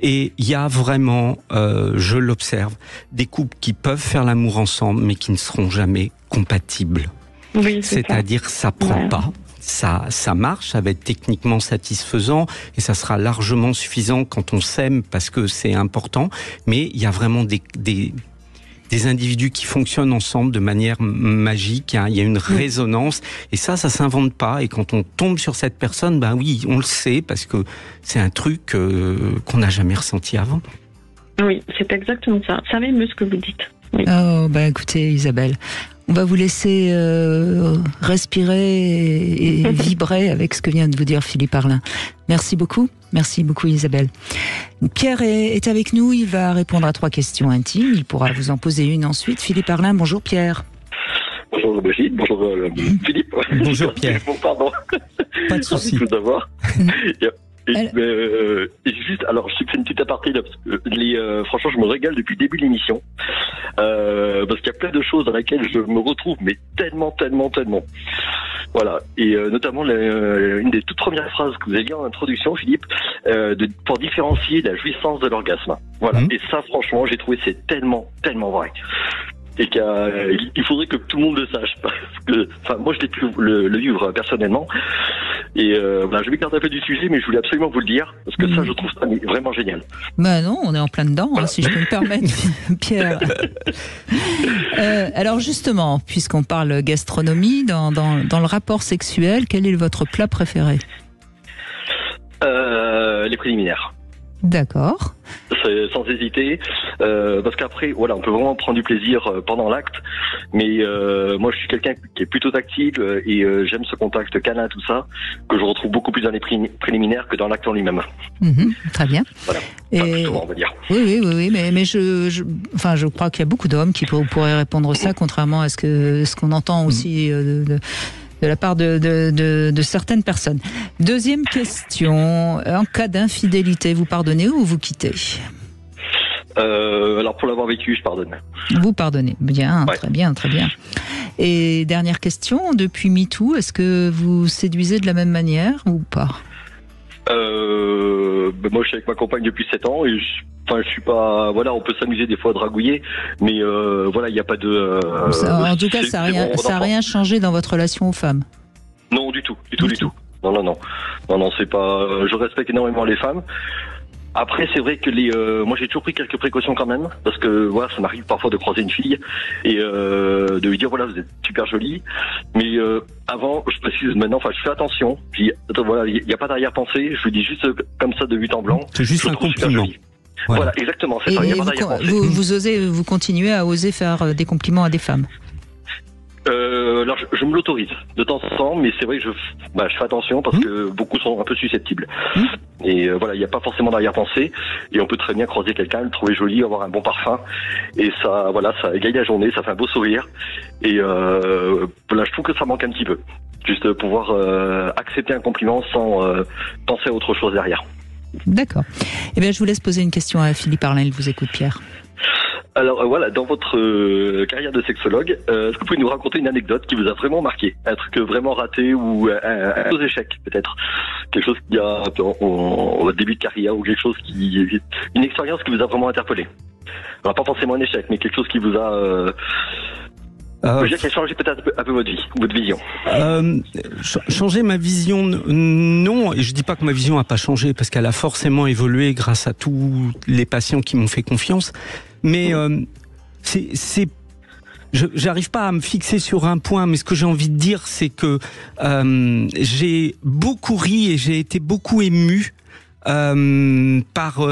Et il y a vraiment, je l'observe, des couples qui peuvent faire l'amour ensemble, mais qui ne seront jamais compatibles. Oui, c'est-à-dire, ça prend pas. Ça marche, ça va être techniquement satisfaisant et ça sera largement suffisant quand on s'aime parce que c'est important. Mais il y a vraiment des des individus qui fonctionnent ensemble de manière magique. Il y a une résonance, et ça s'invente pas. Et quand on tombe sur cette personne, ben oui, on le sait parce que c'est un truc qu'on n'a jamais ressenti avant. Oui, c'est exactement ça. Ça m'émeut ce que vous dites. Oui. Oh, bah écoutez, Isabelle, on va vous laisser respirer et vibrer avec ce que vient de vous dire Philippe Arlin. Merci beaucoup, Isabelle. Pierre est avec nous, il va répondre à 3 questions intimes, il pourra vous en poser une ensuite. Philippe Arlin, bonjour Pierre. Bonjour Brigitte, bonjour Philippe. Bonjour Pierre. Pardon. Pas de souci. Tout d'avoir. Juste, alors je fais une petite aparté là, parce que franchement je me régale depuis le début de l'émission, parce qu'il y a plein de choses dans lesquelles je me retrouve, mais tellement. Voilà, et notamment une des toutes premières phrases que vous avez dit en introduction, Philippe, pour différencier la jouissance de l'orgasme. Voilà, et ça franchement j'ai trouvé c'est tellement vrai. Et qu'il faudrait que tout le monde le sache, parce que, enfin, moi je l'ai pu le vivre personnellement, et je m'écarte un peu du sujet, mais je voulais absolument vous le dire, parce que ça je trouve ça vraiment génial. Ben non, on est en plein dedans, voilà. Si je peux me permettre, Pierre. Alors justement, puisqu'on parle gastronomie, dans le rapport sexuel, quel est votre plat préféré ? Les préliminaires. D'accord. C'est sans hésiter, parce qu'après, voilà, on peut vraiment prendre du plaisir pendant l'acte, mais moi je suis quelqu'un qui est plutôt tactile et j'aime ce contact câlin, tout ça, que je retrouve beaucoup plus dans les préliminaires que dans l'acte en lui-même. Très bien. Voilà. Et... souvent, on va dire. Oui, mais je crois qu'il y a beaucoup d'hommes qui pourraient répondre ça, contrairement à ce qu'on entend aussi de la part de certaines personnes. Deuxième question, en cas d'infidélité, vous pardonnez ou vous quittez ? Alors pour l'avoir vécu, je pardonne. Vous pardonnez, bien, ouais. Très bien. Et dernière question, depuis MeToo, est-ce que vous séduisez de la même manière ou pas ? Moi je suis avec ma compagne depuis 7 ans et je suis pas, voilà, on peut s'amuser des fois à dragouiller, mais voilà, il n'y a pas de... en tout cas, ça n'a rien changé dans votre relation aux femmes. Non, du tout. Non, c'est pas... Je respecte énormément les femmes. Après, c'est vrai que moi j'ai toujours pris quelques précautions quand même, parce que voilà, ça m'arrive parfois de croiser une fille et de lui dire voilà, vous êtes super jolie, mais avant, je précise maintenant, je fais attention. Puis voilà, il n'y a pas d'arrière-pensée. Je lui dis juste comme ça de but en blanc. C'est juste un compliment. Voilà, exactement. C'est ça. Il n'y a pas d'arrière-pensée. Vous continuez à oser faire des compliments à des femmes. Alors je me l'autorise de temps en temps, mais c'est vrai que je fais attention parce que beaucoup sont un peu susceptibles. Et voilà, il n'y a pas forcément d'arrière-pensée et on peut très bien croiser quelqu'un, le trouver joli, avoir un bon parfum et ça égaye la journée, ça fait un beau sourire et je trouve que ça manque un petit peu. Juste pouvoir accepter un compliment sans penser à autre chose derrière. D'accord. Eh bien, je vous laisse poser une question à Philippe Arlin, il vous écoute, Pierre. Alors voilà, dans votre carrière de sexologue, est-ce que vous pouvez nous raconter une anecdote qui vous a vraiment marqué, un truc vraiment raté ou un gros échec peut-être, quelque chose qui a au début de carrière ou quelque chose une expérience qui vous a vraiment interpellé. Alors pas forcément un échec, mais quelque chose qui vous a qui a changé peut-être un peu votre vie, votre vision. Changer ma vision, non. Et je dis pas que ma vision a pas changé parce qu'elle a forcément évolué grâce à tous les patients qui m'ont fait confiance. Mais j'arrive pas à me fixer sur un point, mais ce que j'ai envie de dire, c'est que j'ai beaucoup ri et j'ai été beaucoup ému par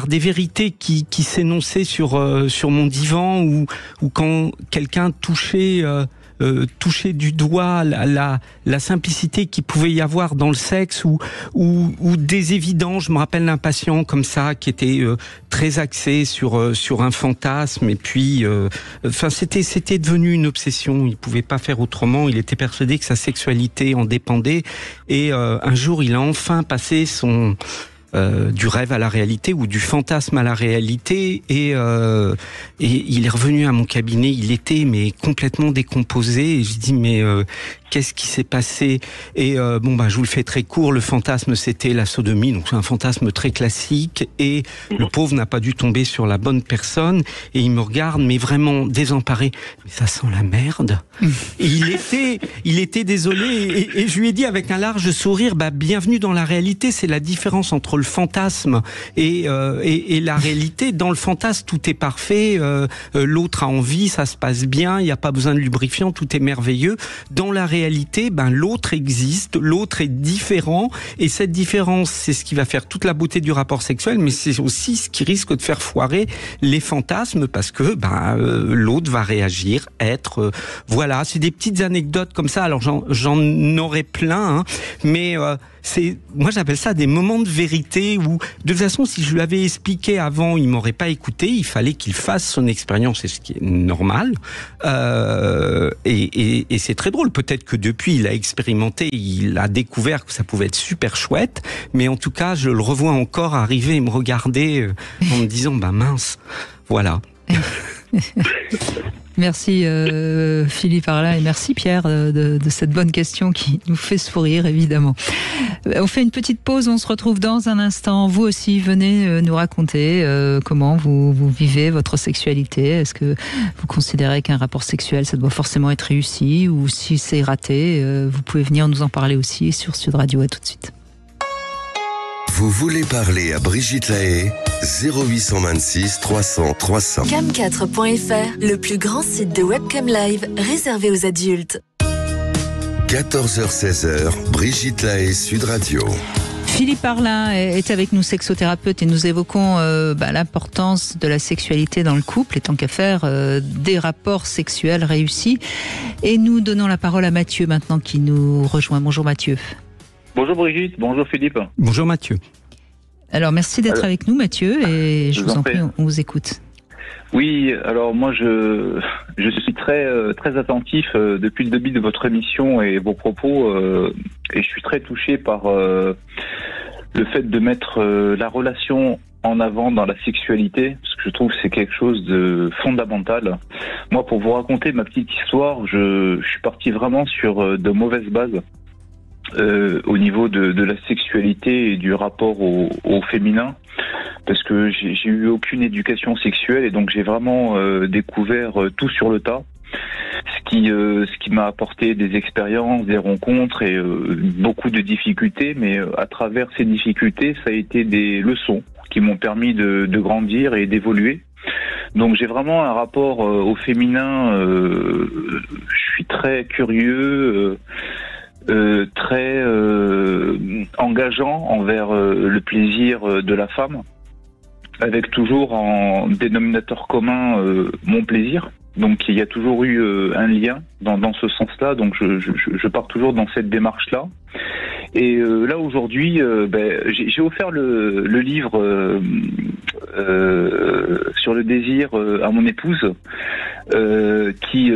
des vérités qui s'énonçaient sur mon divan ou quand quelqu'un touchait du doigt la simplicité qu'il pouvait y avoir dans le sexe ou des évidences. Je me rappelle d'un patient comme ça qui était très axé sur un fantasme et puis c'était devenu une obsession. Il pouvait pas faire autrement. Il était persuadé que sa sexualité en dépendait et un jour il a enfin passé du rêve à la réalité ou du fantasme à la réalité et il est revenu à mon cabinet, il était complètement décomposé et je dis qu'est-ce qui s'est passé? Et je vous le fais très court, le fantasme c'était la sodomie, donc c'est un fantasme très classique et le pauvre n'a pas dû tomber sur la bonne personne et il me regarde mais vraiment désemparé, mais ça sent la merde. Et il était désolé et je lui ai dit avec un large sourire, bienvenue dans la réalité, c'est la différence entre le fantasme et la réalité. Dans le fantasme, tout est parfait, l'autre a envie, ça se passe bien, il n'y a pas besoin de lubrifiant, tout est merveilleux. Dans la réalité, l'autre existe, l'autre est différent, et cette différence, c'est ce qui va faire toute la beauté du rapport sexuel, mais c'est aussi ce qui risque de faire foirer les fantasmes, parce que l'autre va réagir, être... voilà, c'est des petites anecdotes comme ça, alors j'en aurais plein, hein, mais... moi j'appelle ça des moments de vérité où, de toute façon, si je lui avais expliqué avant, il m'aurait pas écouté, il fallait qu'il fasse son expérience, c'est ce qui est normal, et c'est très drôle, peut-être que depuis il a expérimenté, il a découvert que ça pouvait être super chouette, mais en tout cas je le revois encore arriver et me regarder en me disant mince, voilà. Merci Philippe Arlin et merci Pierre de cette bonne question qui nous fait sourire évidemment. On fait une petite pause, on se retrouve dans un instant. Vous aussi venez nous raconter comment vous vivez votre sexualité. Est-ce que vous considérez qu'un rapport sexuel ça doit forcément être réussi, ou si c'est raté, vous pouvez venir nous en parler aussi sur Sud Radio. À tout de suite. Vous voulez parler à Brigitte Lahaie? 0826 300 300. Cam4.fr, le plus grand site de webcam live réservé aux adultes. 14h-16h, Brigitte Lahaie, Sud Radio. Philippe Arlin est avec nous, sexothérapeute, et nous évoquons l'importance de la sexualité dans le couple, et tant qu'à faire des rapports sexuels réussis. Et nous donnons la parole à Mathieu maintenant qui nous rejoint. Bonjour Mathieu. Bonjour Brigitte, bonjour Philippe. Bonjour Mathieu. Alors merci d'être avec nous Mathieu, et je vous en prie, on vous écoute. Oui, alors moi je suis très attentif depuis le début de votre émission et vos propos, et je suis très touché par le fait de mettre la relation en avant dans la sexualité, parce que je trouve que c'est quelque chose de fondamental. Moi, pour vous raconter ma petite histoire, je suis parti vraiment sur de mauvaises bases. Au niveau de la sexualité et du rapport au féminin, parce que j'ai eu aucune éducation sexuelle, et donc j'ai vraiment découvert tout sur le tas, ce qui m'a apporté des expériences, des rencontres et beaucoup de difficultés, mais à travers ces difficultés, ça a été des leçons qui m'ont permis de grandir et d'évoluer. Donc j'ai vraiment un rapport au féminin, je suis très curieux, très engageant envers le plaisir de la femme, avec toujours en dénominateur commun mon plaisir. Donc il y a toujours eu un lien dans ce sens-là, donc je pars toujours dans cette démarche-là. Et là aujourd'hui, j'ai offert le livre sur le désir à mon épouse, qui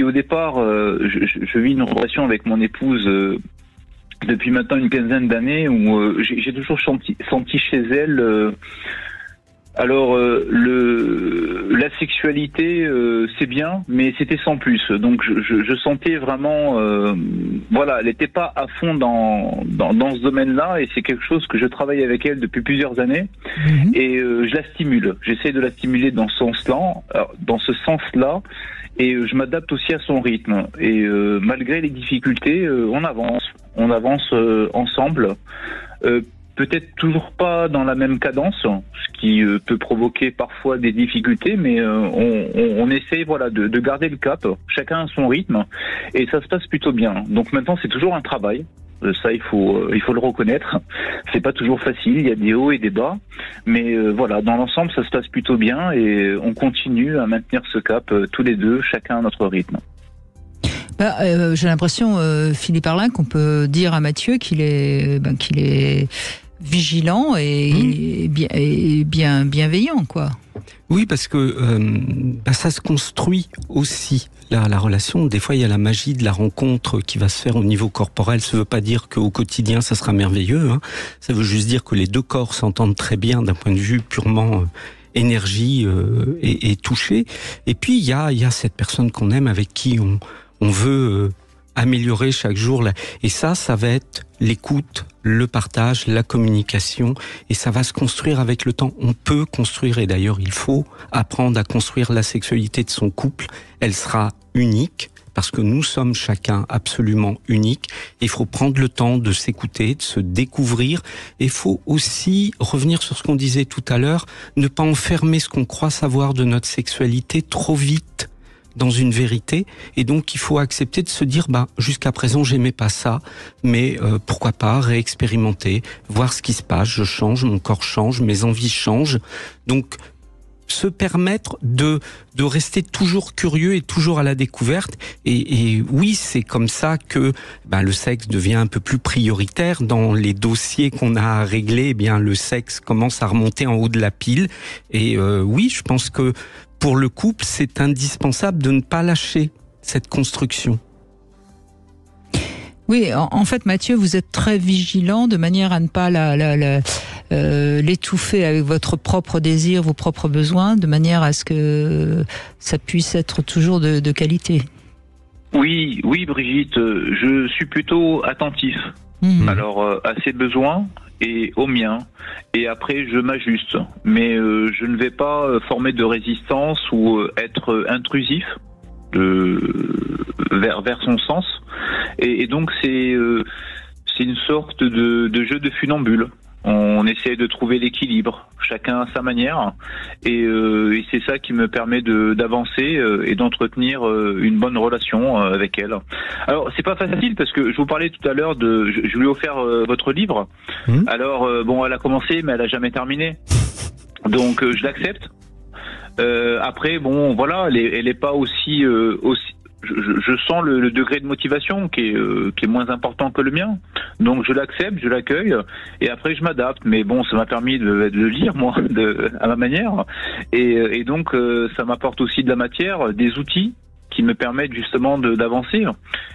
au départ, je vis une relation avec mon épouse depuis maintenant une quinzaine d'années, où j'ai toujours senti chez elle la sexualité, c'est bien, mais c'était sans plus. Donc je sentais vraiment, elle n'était pas à fond dans ce domaine-là, et c'est quelque chose que je travaille avec elle depuis plusieurs années, et je la stimule. J'essaie de la stimuler dans ce sens-là, et je m'adapte aussi à son rythme. Et malgré les difficultés, on avance ensemble. Peut-être toujours pas dans la même cadence, ce qui peut provoquer parfois des difficultés, mais on essaie de garder le cap, chacun à son rythme, et ça se passe plutôt bien. Donc maintenant c'est toujours un travail, ça il faut le reconnaître, c'est pas toujours facile, il y a des hauts et des bas, mais dans l'ensemble ça se passe plutôt bien, et on continue à maintenir ce cap tous les deux, chacun à notre rythme. J'ai l'impression, Philippe Arlin, qu'on peut dire à Mathieu qu'il est vigilant et bienveillant, quoi. Oui, parce que ça se construit aussi, la relation. Des fois, il y a la magie de la rencontre qui va se faire au niveau corporel. Ça ne veut pas dire qu'au quotidien, ça sera merveilleux, hein. Ça veut juste dire que les deux corps s'entendent très bien d'un point de vue purement énergie et toucher. Et puis, il y a cette personne qu'on aime, avec qui on veut améliorer chaque jour. Et ça va être l'écoute, le partage, la communication, et ça va se construire avec le temps. On peut construire, et d'ailleurs il faut apprendre à construire la sexualité de son couple. Elle sera unique, parce que nous sommes chacun absolument unique. Il faut prendre le temps de s'écouter, de se découvrir. Et il faut aussi revenir sur ce qu'on disait tout à l'heure, ne pas enfermer ce qu'on croit savoir de notre sexualité trop vite dans une vérité, et donc il faut accepter de se dire jusqu'à présent j'aimais pas ça, mais pourquoi pas réexpérimenter, voir ce qui se passe, je change, mon corps change, mes envies changent, donc se permettre de rester toujours curieux et toujours à la découverte, et oui, c'est comme ça que le sexe devient un peu plus prioritaire dans les dossiers qu'on a à régler. Eh bien, le sexe commence à remonter en haut de la pile, et oui, je pense que pour le couple, c'est indispensable de ne pas lâcher cette construction. Oui, en fait, Mathieu, vous êtes très vigilant de manière à ne pas l'étouffer avec votre propre désir, vos propres besoins, de manière à ce que ça puisse être toujours de qualité. Oui, Brigitte, je suis plutôt attentif. Alors, à ses besoins et aux miens. Et après, je m'ajuste. Mais je ne vais pas former de résistance ou être intrusif vers son sens. Et donc, c'est une sorte de jeu de funambule. On essaie de trouver l'équilibre, chacun à sa manière, et c'est ça qui me permet d'avancer et d'entretenir une bonne relation avec elle. Alors c'est pas facile parce que je vous parlais tout à l'heure je lui ai offert votre livre. Alors elle a commencé mais elle a jamais terminé, donc je l'accepte. Après elle est pas aussi je sens le degré de motivation qui est moins important que le mien. Donc je l'accepte, je l'accueille, et après je m'adapte. Mais ça m'a permis de lire, moi, à ma manière. Et donc ça m'apporte aussi de la matière, des outils qui me permettent justement d'avancer.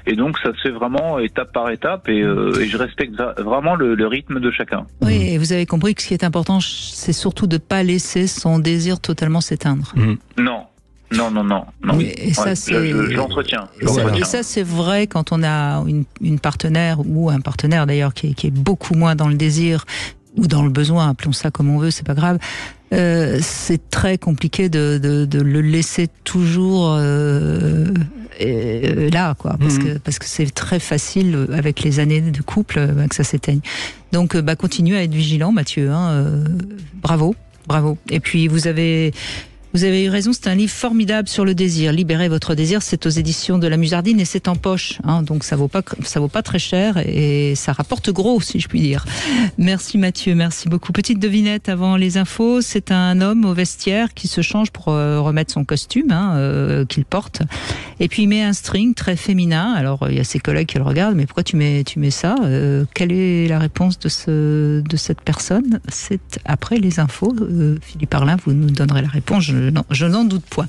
Et donc ça se fait vraiment étape par étape, et je respecte vraiment le rythme de chacun. Oui, et vous avez compris que ce qui est important, c'est surtout de ne pas laisser son désir totalement s'éteindre. Non. Oui, et ça, je l'entretiens. Et ça, c'est vrai quand on a une partenaire, ou un partenaire d'ailleurs, qui est beaucoup moins dans le désir ou dans le besoin, appelons ça comme on veut, c'est pas grave. C'est très compliqué de le laisser toujours là, quoi, parce que c'est très facile avec les années de couple que ça s'éteigne. Donc, continuez à être vigilant, Mathieu. Bravo. Et puis vous avez eu raison, c'est un livre formidable sur le désir. Libérez votre désir, c'est aux éditions de la Musardine et c'est en poche, donc ça vaut pas très cher et ça rapporte gros, si je puis dire. Merci Mathieu, merci beaucoup. Petite devinette avant les infos, c'est un homme au vestiaire qui se change pour remettre son costume qu'il porte, et puis il met un string très féminin. Alors il y a ses collègues qui le regardent, mais pourquoi tu mets ça? Quelle est la réponse de cette personne? C'est après les infos. Philippe Arlin, vous nous donnerez la réponse. Je n'en doute point.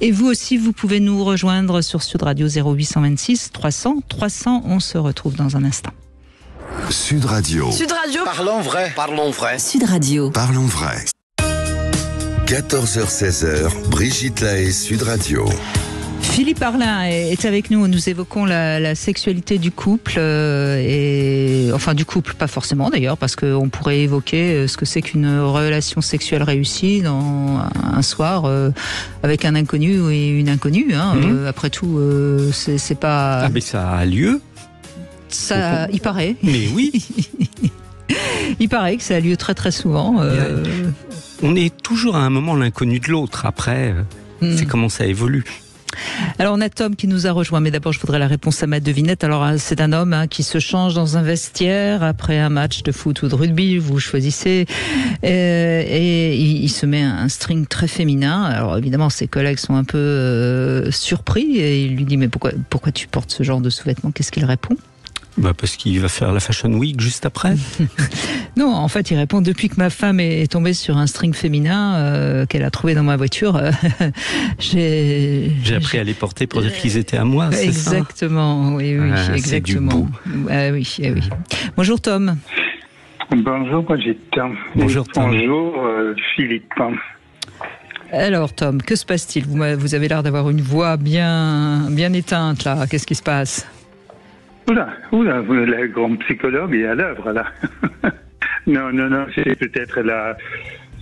Et vous aussi, vous pouvez nous rejoindre sur Sud Radio 0826 300 300. On se retrouve dans un instant. Sud Radio. Parlons vrai. Sud Radio. Parlons vrai. 14h-16h, Brigitte Lahaie, Sud Radio. Philippe Arlin est avec nous. Nous évoquons la sexualité du couple, du couple, pas forcément d'ailleurs, parce qu'on pourrait évoquer ce que c'est qu'une relation sexuelle réussie dans un soir avec un inconnu et une inconnue. Après tout, c'est pas. Ah mais ça a lieu. Ça, il paraît. Mais oui. Il paraît que ça a lieu très très souvent. On est toujours à un moment l'inconnu de l'autre. Après, c'est comment ça évolue. Alors on a Tom qui nous a rejoint, mais d'abord je voudrais la réponse à ma devinette. Alors c'est un homme qui se change dans un vestiaire après un match de foot ou de rugby, vous choisissez, et il se met un string très féminin. Alors évidemment ses collègues sont un peu surpris et il lui dit mais pourquoi tu portes ce genre de sous-vêtements? Qu'est-ce qu'il répond? Parce qu'il va faire la Fashion Week juste après. Non, en fait, il répond: depuis que ma femme est tombée sur un string féminin qu'elle a trouvé dans ma voiture, j'ai appris à les porter pour dire qu'ils étaient à moi. C'est exactement, ça oui, exactement. Oui. Bonjour Tom. Bonjour Brigitte. Bonjour Tom. Bonjour Philippe. Alors Tom, que se passe-t-il? Vous avez l'air d'avoir une voix bien éteinte là. Qu'est-ce qui se passe? Oula, la grande psychologue est à l'œuvre là. Non, c'est peut-être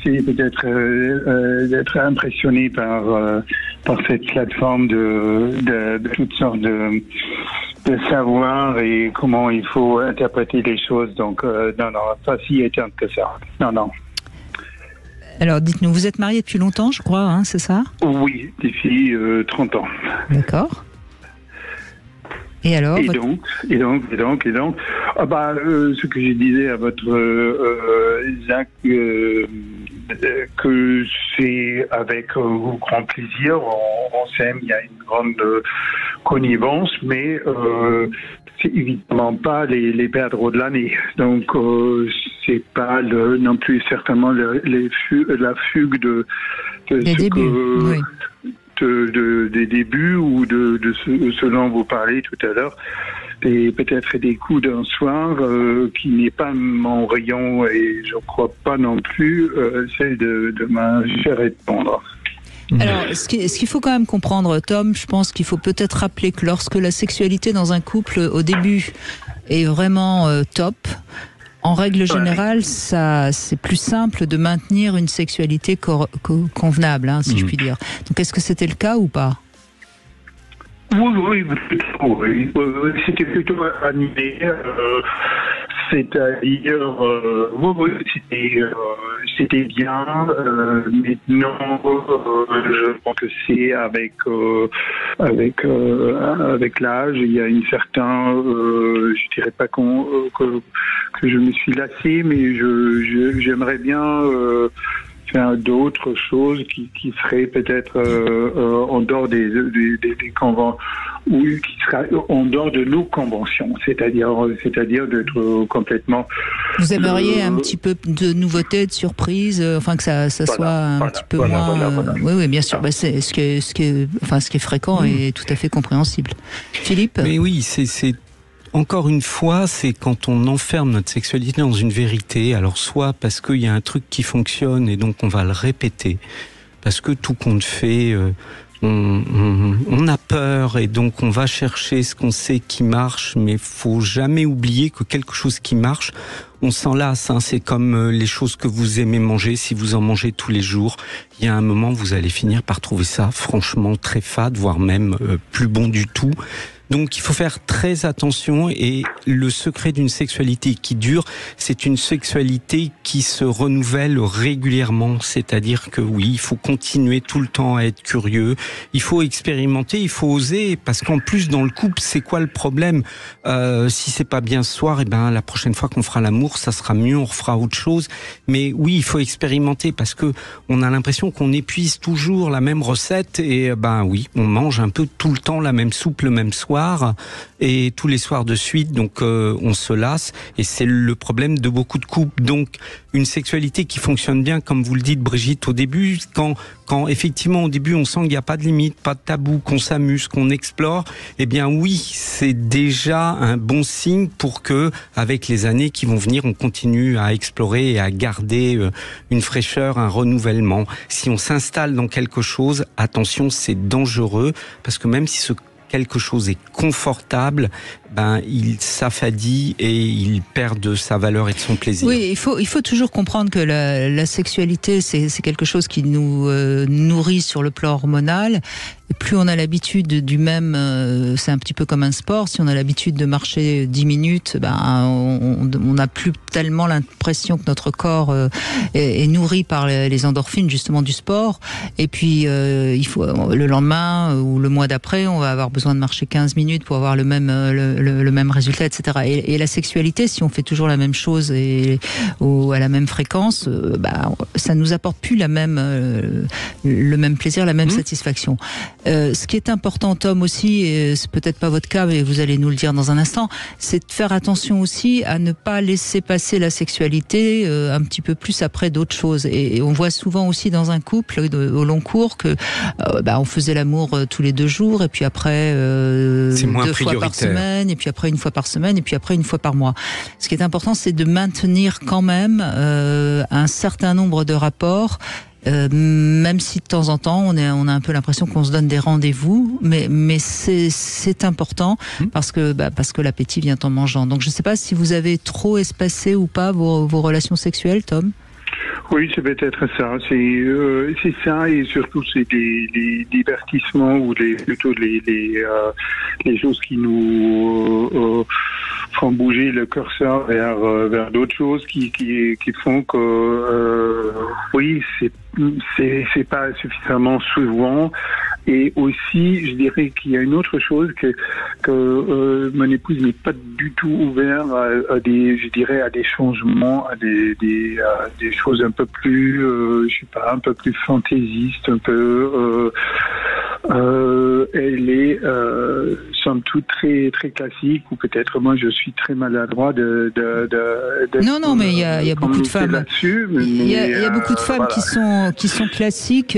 c'est peut-être d'être impressionné par cette plateforme de toutes sortes de savoir et comment il faut interpréter les choses. Donc, non, pas si éteint que ça. Non. Alors, dites-nous, vous êtes marié depuis longtemps, je crois, hein, c'est ça ? Oui, depuis 30 ans. D'accord. Et alors et donc, ce que je disais à votre Zach, que c'est avec grand plaisir, on s'aime, il y a une grande connivence, mais c'est évidemment pas les perdre de l'année. Donc c'est pas non plus certainement la fugue des débuts. Oui. Des débuts ou de ce dont vous parlez tout à l'heure, et peut-être des coups d'un soir qui n'est pas mon rayon et je crois pas non plus celle de ma chère répondre. Alors, ce qu'il faut quand même comprendre, Tom, je pense qu'il faut peut-être rappeler que lorsque la sexualité dans un couple au début est vraiment top, en règle générale, c'est plus simple de maintenir une sexualité convenable, hein, si je puis dire. Donc, est-ce que c'était le cas ou pas ? Oui, c'était plutôt animé. C'est-à-dire, c'était bien. Maintenant, je pense que c'est avec l'âge, il y a une certaine, je dirais pas que je me suis lassé, mais j'aimerais bien faire d'autres choses qui seraient peut-être en dehors des conventions, ou qui sera en dehors de nos conventions, c'est-à-dire d'être complètement. Vous aimeriez un petit peu de nouveauté, de surprise, enfin que ça soit un petit peu moins. Oui, bien sûr. Bah, c'est ce qui est fréquent et tout à fait compréhensible. Philippe. Mais oui, c'est encore une fois, c'est quand on enferme notre sexualité dans une vérité, alors soit parce qu'il y a un truc qui fonctionne et donc on va le répéter, parce que tout compte fait, on a peur et donc on va chercher ce qu'on sait qui marche, mais faut jamais oublier que quelque chose qui marche, on s'en lasse, hein. C'est comme les choses que vous aimez manger, si vous en mangez tous les jours, il y a un moment vous allez finir par trouver ça franchement très fade, voire même plus bon du tout. Donc il faut faire très attention et le secret d'une sexualité qui dure, c'est une sexualité qui se renouvelle régulièrement. C'est-à-dire que oui, il faut continuer tout le temps à être curieux, il faut expérimenter, il faut oser, parce qu'en plus dans le couple, c'est quoi le problème ? Si c'est pas bien ce soir, la prochaine fois qu'on fera l'amour, ça sera mieux, on refera autre chose. Mais oui, il faut expérimenter parce que on a l'impression qu'on épuise toujours la même recette et oui, on mange un peu tout le temps la même soupe le même soir. Et tous les soirs de suite, donc on se lasse et c'est le problème de beaucoup de couples. Donc une sexualité qui fonctionne bien, comme vous le dites Brigitte au début, quand effectivement au début on sent qu'il n'y a pas de limite, pas de tabou, qu'on s'amuse, qu'on explore, oui, c'est déjà un bon signe pour que avec les années qui vont venir, on continue à explorer et à garder une fraîcheur, un renouvellement. Si on s'installe dans quelque chose, attention, c'est dangereux parce que même si ce quelque chose est confortable, il s'affadit et il perd de sa valeur et de son plaisir. Oui, il faut toujours comprendre que la sexualité, c'est quelque chose qui nous nourrit sur le plan hormonal. Et plus on a l'habitude du même, c'est un petit peu comme un sport. Si on a l'habitude de marcher 10 minutes, on n'a plus tellement l'impression que notre corps est nourri par les endorphines justement du sport. Et puis il faut le lendemain ou le mois d'après, on va avoir besoin de marcher 15 minutes pour avoir le même résultat, etc. Et la sexualité, si on fait toujours la même chose ou à la même fréquence, ça nous apporte plus le même plaisir, la même satisfaction. Ce qui est important, Tom, aussi, et c'est peut-être pas votre cas, mais vous allez nous le dire dans un instant, c'est de faire attention aussi à ne pas laisser passer la sexualité un petit peu plus après d'autres choses. Et on voit souvent aussi dans un couple au long cours que on faisait l'amour tous les 2 jours, et puis après 2 fois par semaine, et puis après 1 fois par semaine, et puis après 1 fois par mois. Ce qui est important, c'est de maintenir quand même un certain nombre de rapports. Même si de temps en temps on a un peu l'impression qu'on se donne des rendez-vous, mais c'est important parce que l'appétit vient en mangeant. Donc je ne sais pas si vous avez trop espacé ou pas vos relations sexuelles, Tom. Oui, c'est peut-être ça. C'est ça, et surtout c'est les divertissements ou plutôt les choses qui nous font bouger le curseur vers d'autres choses qui font que oui, c'est pas suffisamment souvent. Et aussi, je dirais qu'il y a une autre chose que mon épouse n'est pas du tout ouverte à des changements, à des choses un peu plus, un peu plus fantaisistes, un peu. Elle est somme toute très très classique, ou peut-être moi je suis très maladroit non, mais il y a beaucoup de femmes. Il y a beaucoup de femmes qui sont classiques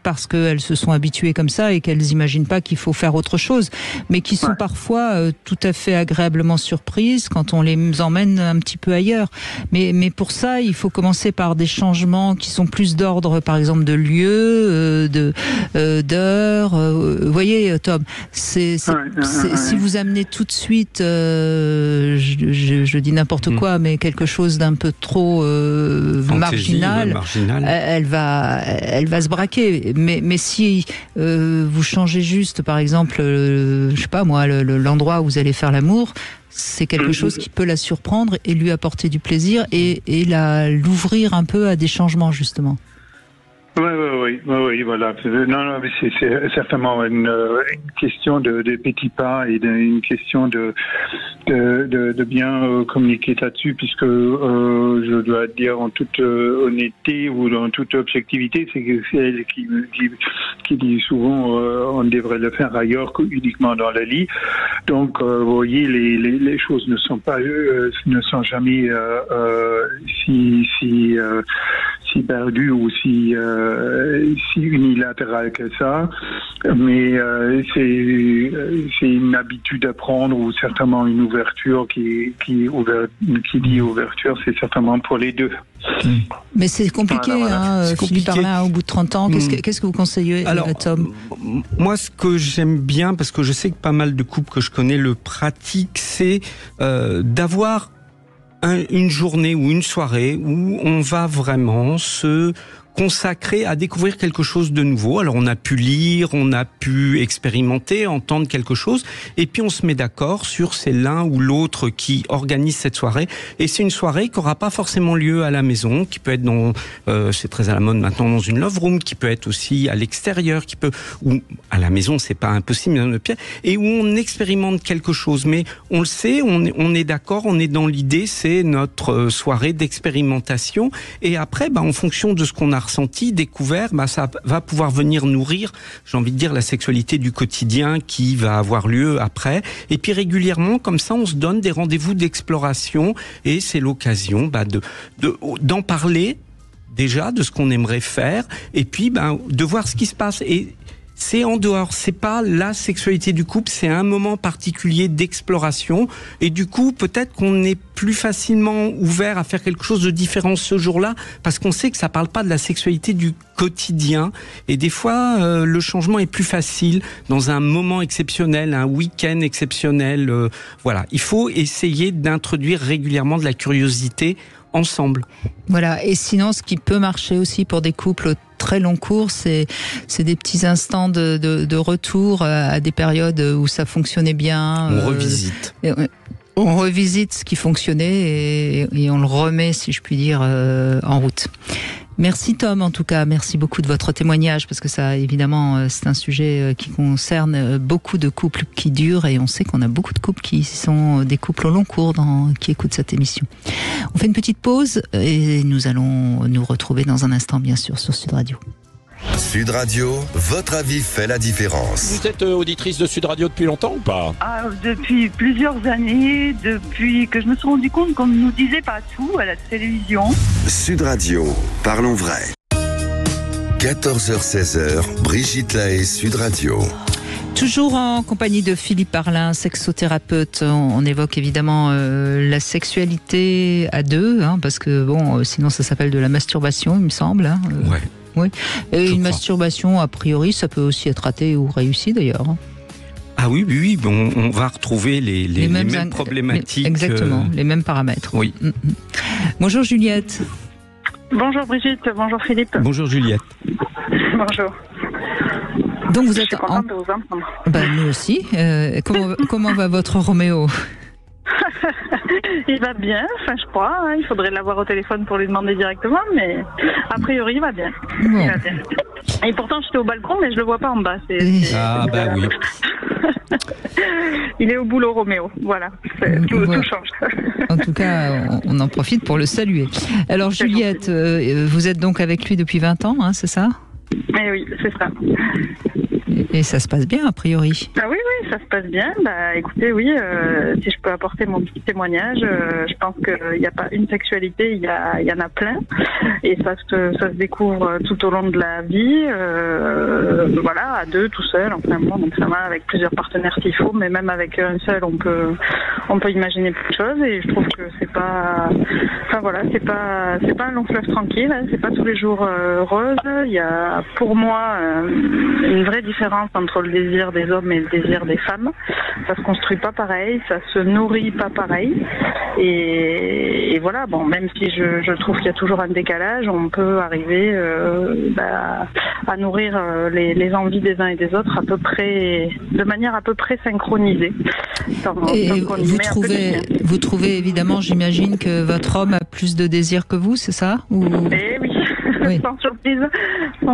parce qu'elles se sont habituées comme ça et qu'elles n'imaginent pas qu'il faut faire autre chose, mais qui sont parfois tout à fait agréablement surprises quand on les emmène un petit peu ailleurs. Mais pour ça, il faut commencer par des changements qui sont plus d'ordre, par exemple de lieu, d'heure. Vous voyez, Tom, si vous amenez tout de suite, je dis n'importe quoi, mais quelque chose d'un peu trop marginal, elle va se braquer. Mais si vous changez juste, par exemple, je sais pas moi, l'endroit où vous allez faire l'amour, c'est quelque chose qui peut la surprendre et lui apporter du plaisir et l'ouvrir un peu à des changements, justement. Oui, voilà. Non, mais c'est certainement une question de petits pas et une question de bien communiquer là-dessus, puisque je dois dire en toute honnêteté ou en toute objectivité, c'est elle qui dit souvent on devrait le faire ailleurs qu'uniquement dans le lit. Donc, vous voyez, les choses ne sont jamais si perdues ou si unilatéral que ça, mais c'est une habitude à prendre, ou certainement une ouverture qui dit ouverture, c'est certainement pour les deux. Mais c'est compliqué, Philippe Parlin, au bout de 30 ans. Qu'est-ce que vous conseillez, Tom ? Moi, ce que j'aime bien, parce que je sais que pas mal de couples que je connais le pratiquent, c'est d'avoir une journée ou une soirée où on va vraiment se consacré à découvrir quelque chose de nouveau. Alors on a pu lire, on a pu expérimenter, entendre quelque chose, et puis on se met d'accord sur c'est l'un ou l'autre qui organise cette soirée, et c'est une soirée qui n'aura pas forcément lieu à la maison, qui peut être c'est très à la mode maintenant, dans une love room, qui peut être aussi à l'extérieur, ou à la maison, c'est pas impossible, et où on expérimente quelque chose, mais on le sait, on est d'accord, on est dans l'idée, c'est notre soirée d'expérimentation, et après, en fonction de ce qu'on a ressenti, découvert, ça va pouvoir venir nourrir, j'ai envie de dire, la sexualité du quotidien qui va avoir lieu après. Et puis régulièrement, comme ça, on se donne des rendez-vous d'exploration, et c'est l'occasion d'en parler déjà, de ce qu'on aimerait faire, et puis de voir ce qui se passe. Et c'est en dehors, c'est pas la sexualité du couple, c'est un moment particulier d'exploration, et du coup peut-être qu'on est plus facilement ouvert à faire quelque chose de différent ce jour-là, parce qu'on sait que ça parle pas de la sexualité du quotidien, et des fois le changement est plus facile dans un moment exceptionnel, un week-end exceptionnel. Voilà, il faut essayer d'introduire régulièrement de la curiosité ensemble. Voilà, et sinon ce qui peut marcher aussi pour des couples très long cours, c'est des petits instants de retour à des périodes où ça fonctionnait bien. On revisite. On revisite ce qui fonctionnait et on le remet, si je puis dire, en route. Merci Tom, en tout cas, merci beaucoup de votre témoignage, parce que ça, évidemment, c'est un sujet qui concerne beaucoup de couples qui durent, et on sait qu'on a beaucoup de couples qui sont des couples au long cours qui écoutent cette émission. On fait une petite pause et nous allons nous retrouver dans un instant, bien sûr, sur Sud Radio. Sud Radio, votre avis fait la différence. Vous êtes auditrice de Sud Radio depuis longtemps ou pas ? Depuis plusieurs années, depuis que je me suis rendu compte qu'on ne nous disait pas tout à la télévision. Sud Radio, parlons vrai. 14h-16h, Brigitte Lahaie, Sud Radio. Toujours en compagnie de Philippe Parlin, sexothérapeute. On évoque évidemment la sexualité à deux, parce que sinon ça s'appelle de la masturbation, il me semble. Ouais. Oui. Et une masturbation, a priori, ça peut aussi être raté ou réussi d'ailleurs. Ah oui, on va retrouver les mêmes problématiques. Exactement, les mêmes paramètres. Oui. Bonjour Juliette. Bonjour Brigitte, bonjour Philippe. Bonjour Juliette. Bonjour. Donc vous Je êtes suis contente de vous entendre. Nous aussi. Comment va votre Roméo? Il va bien, je crois. Hein. Il faudrait l'avoir au téléphone pour lui demander directement, mais a priori, il va bien. Bon. Il va bien. Et pourtant, j'étais au balcon, mais je le vois pas en bas. Ah, bah oui. Il est au boulot, Roméo. Voilà. Tout change. En tout cas, on en profite pour le saluer. Alors, Juliette, vous êtes donc avec lui depuis 20 ans, hein, c'est ça? Eh oui, c'est ça. Et ça se passe bien, a priori? Ah oui, ça se passe bien. Écoutez, oui, si je peux apporter mon petit témoignage, je pense qu'il n'y a pas une sexualité, il y en a plein. Et ça se découvre tout au long de la vie, voilà, à deux, tout seul, enfin bon, donc ça va avec plusieurs partenaires s'il faut, mais même avec un seul, on peut imaginer plein de choses. Et je trouve que c'est pas un long fleuve tranquille, hein, c'est pas tous les jours rose. Il y a, pour moi, une vraie différence entre le désir des hommes et le désir des femmes. Ça se construit pas pareil, ça se nourrit pas pareil. Et voilà, bon, même si je trouve qu'il y a toujours un décalage, on peut arriver à nourrir les envies des uns et des autres de manière à peu près synchronisée. Et vous trouvez évidemment, j'imagine, que votre homme a plus de désir que vous, c'est ça? Eh oui. Oui. Sans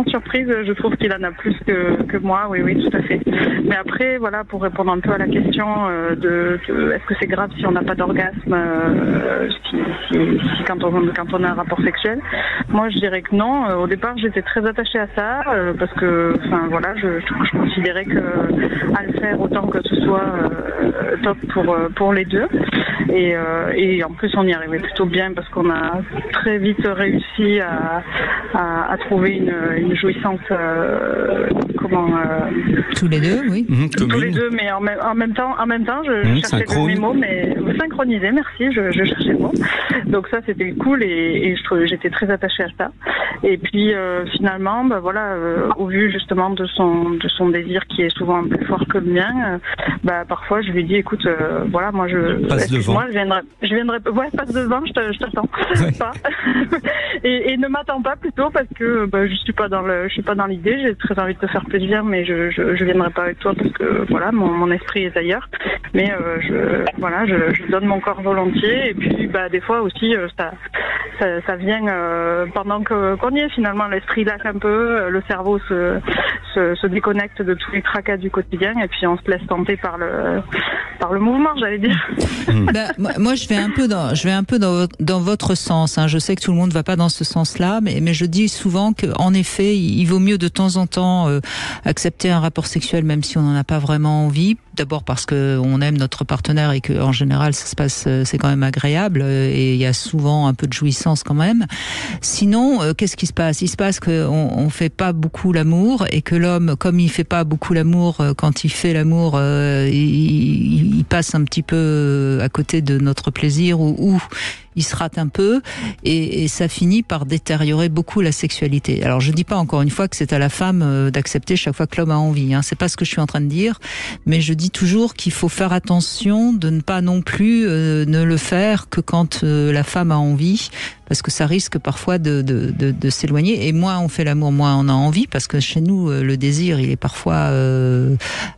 surprise, je trouve qu'il en a plus que moi, oui, tout à fait. Mais après, voilà, pour répondre un peu à la question de est-ce que c'est grave si on n'a pas d'orgasme si quand on a un rapport sexuel, moi je dirais que non. Au départ, j'étais très attachée à ça parce que, enfin voilà, je considérais que à le faire autant que ce soit top pour les deux. Et en plus, on y arrivait plutôt bien parce qu'on a très vite réussi à trouver une jouissance tous les deux, oui. Tous les deux, mais en même temps, je cherchais le mot, mais synchronisé, merci, je cherchais le mot. Donc ça, c'était cool et j'étais très attachée à ça. Et puis finalement, voilà, au vu justement de son désir qui est souvent plus fort que le mien, parfois je lui dis, écoute, voilà, moi je viendrai, ouais, passe devant, je t'attends. Ouais. Pas. et ne m'attends pas plutôt parce que je suis pas dans l'idée, j'ai très envie de te faire plaisir, mais je viendrai pas avec toi parce que voilà, mon esprit est ailleurs. Mais je donne mon corps volontiers et puis des fois aussi ça vient pendant qu'on y est, finalement l'esprit lâche un peu, le cerveau se déconnecte de tous les tracas du quotidien et puis on se laisse tenter par le mouvement, j'allais dire. Moi je vais un peu dans votre sens, hein. Je sais que tout le monde ne va pas dans ce sens-là, mais je dis souvent qu'en effet il vaut mieux de temps en temps accepter un rapport sexuel même si on n'en a pas vraiment envie. D'abord parce qu'on aime notre partenaire et qu'en général ça se passe, c'est quand même agréable et il y a souvent un peu de jouissance quand même. Sinon, qu'est-ce qui se passe? Il se passe qu'on fait pas beaucoup l'amour et que l'homme, comme il fait pas beaucoup l'amour, quand il fait l'amour, il passe un petit peu à côté de notre plaisir ou il se rate un peu et ça finit par détériorer beaucoup la sexualité. Alors je dis pas encore une fois que c'est à la femme d'accepter chaque fois que l'homme a envie, hein. C'est pas ce que je suis en train de dire, mais je dis toujours qu'il faut faire attention de ne pas non plus ne le faire que quand la femme a envie, parce que ça risque parfois de s'éloigner. Et moins on fait l'amour, moins on a envie, parce que chez nous le désir il est parfois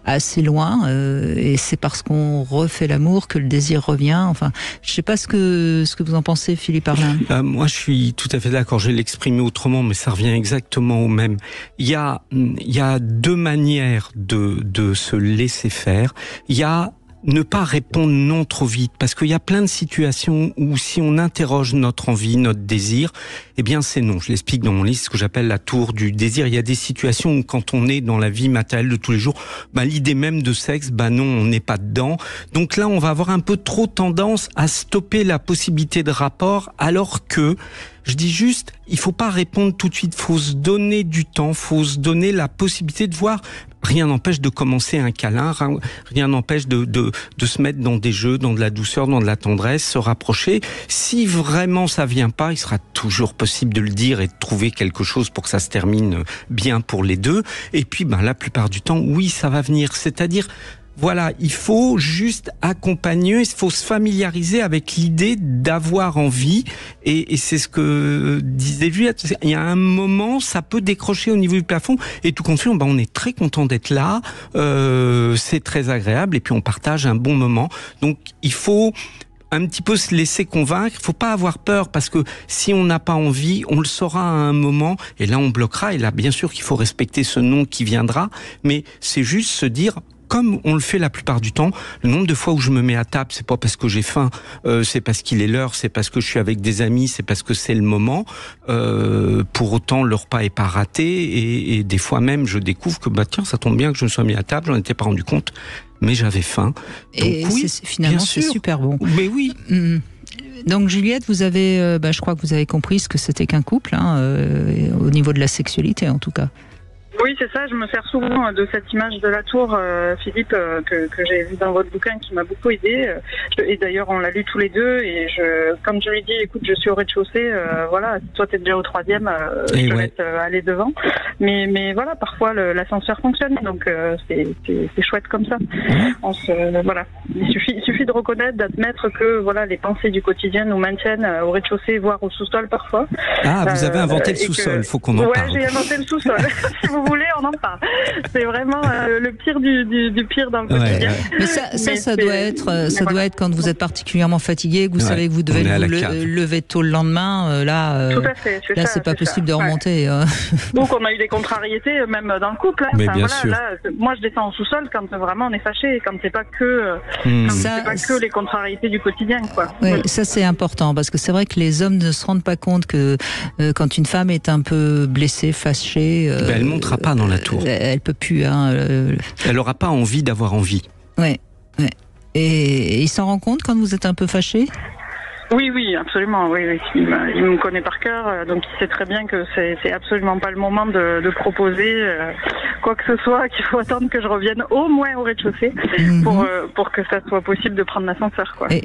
assez loin et c'est parce qu'on refait l'amour que le désir revient. Enfin, je sais pas ce que vous en pensez, Philippe Arlin. Moi, je suis tout à fait d'accord. Je vais l'exprimer autrement, mais ça revient exactement au même. Il y a deux manières de se laisser faire. Il y a ne pas répondre non trop vite, parce qu'il y a plein de situations où si on interroge notre envie, notre désir, eh bien c'est non. Je l'explique dans mon livre, ce que j'appelle la tour du désir. Il y a des situations où quand on est dans la vie matérielle de tous les jours, l'idée même de sexe, non, on n'est pas dedans. Donc là, on va avoir un peu trop tendance à stopper la possibilité de rapport, alors que je dis juste, il faut pas répondre tout de suite, faut se donner du temps, faut se donner la possibilité de voir. Rien n'empêche de commencer un câlin, rien n'empêche de se mettre dans des jeux, dans de la douceur, dans de la tendresse, se rapprocher. Si vraiment ça vient pas, il sera toujours possible de le dire et de trouver quelque chose pour que ça se termine bien pour les deux. Et puis, la plupart du temps, oui, ça va venir. C'est-à-dire, Voilà, il faut juste accompagner, il faut se familiariser avec l'idée d'avoir envie, et c'est ce que disait Juliette. Il y a un moment, ça peut décrocher au niveau du plafond, et tout compte fait, on est très content d'être là, c'est très agréable, et puis on partage un bon moment. Donc il faut un petit peu se laisser convaincre, il faut pas avoir peur, parce que si on n'a pas envie, on le saura à un moment, et là on bloquera, et là bien sûr qu'il faut respecter ce non qui viendra, mais c'est juste se dire, comme on le fait la plupart du temps, le nombre de fois où je me mets à table, c'est pas parce que j'ai faim, c'est parce qu'il est l'heure, c'est parce que je suis avec des amis, c'est parce que c'est le moment. Pour autant, le repas est pas raté, et des fois même, je découvre que tiens, ça tombe bien que je me sois mis à table, j'en étais pas rendu compte, mais j'avais faim. Donc, et oui, finalement, c'est super bon. Mais oui. Donc Juliette, vous avez, je crois que vous avez compris ce que c'était qu'un couple, au niveau de la sexualité en tout cas. Oui, c'est ça. Je me sers souvent de cette image de la tour, Philippe, que j'ai vu dans votre bouquin, qui m'a beaucoup aidé. Et d'ailleurs, on l'a lu tous les deux. Et comme je lui dis, écoute, je suis au rez-de-chaussée. Voilà, toi, t'es déjà au 3e. Je te laisse aller devant. Mais voilà, parfois l'ascenseur fonctionne. Donc c'est chouette comme ça. Voilà. Il suffit de reconnaître, d'admettre que voilà, les pensées du quotidien nous maintiennent au rez-de-chaussée, voire au sous-sol parfois. Ah, vous avez inventé le sous-sol. Faut qu'on en parle. Ouais, j'ai inventé le sous-sol. Si vous voulez, on en parle. C'est vraiment le pire du pire dans le quotidien. Mais ça doit être quand vous êtes particulièrement fatigué, que vous savez que vous devez vous lever tôt le lendemain. Là, c'est pas possible de remonter. Donc on a eu des contrariétés, même dans le couple. Mais bien sûr. Là, moi, je descends au sous-sol quand vraiment on est fâché, quand c'est pas que les contrariétés du quotidien, quoi. Oui, ça c'est important, parce que c'est vrai que les hommes ne se rendent pas compte que quand une femme est un peu blessée, fâchée, elle montera pas dans la tour. Elle peut plus. Elle aura pas envie d'avoir envie. Ouais. Et il s'en rend compte quand vous êtes un peu fâché ? Oui, absolument. Oui. Il me connaît par cœur, donc il sait très bien que c'est absolument pas le moment de proposer quoi que ce soit, qu'il faut attendre que je revienne au moins au rez-de-chaussée pour que ça soit possible de prendre l'ascenseur, quoi. Et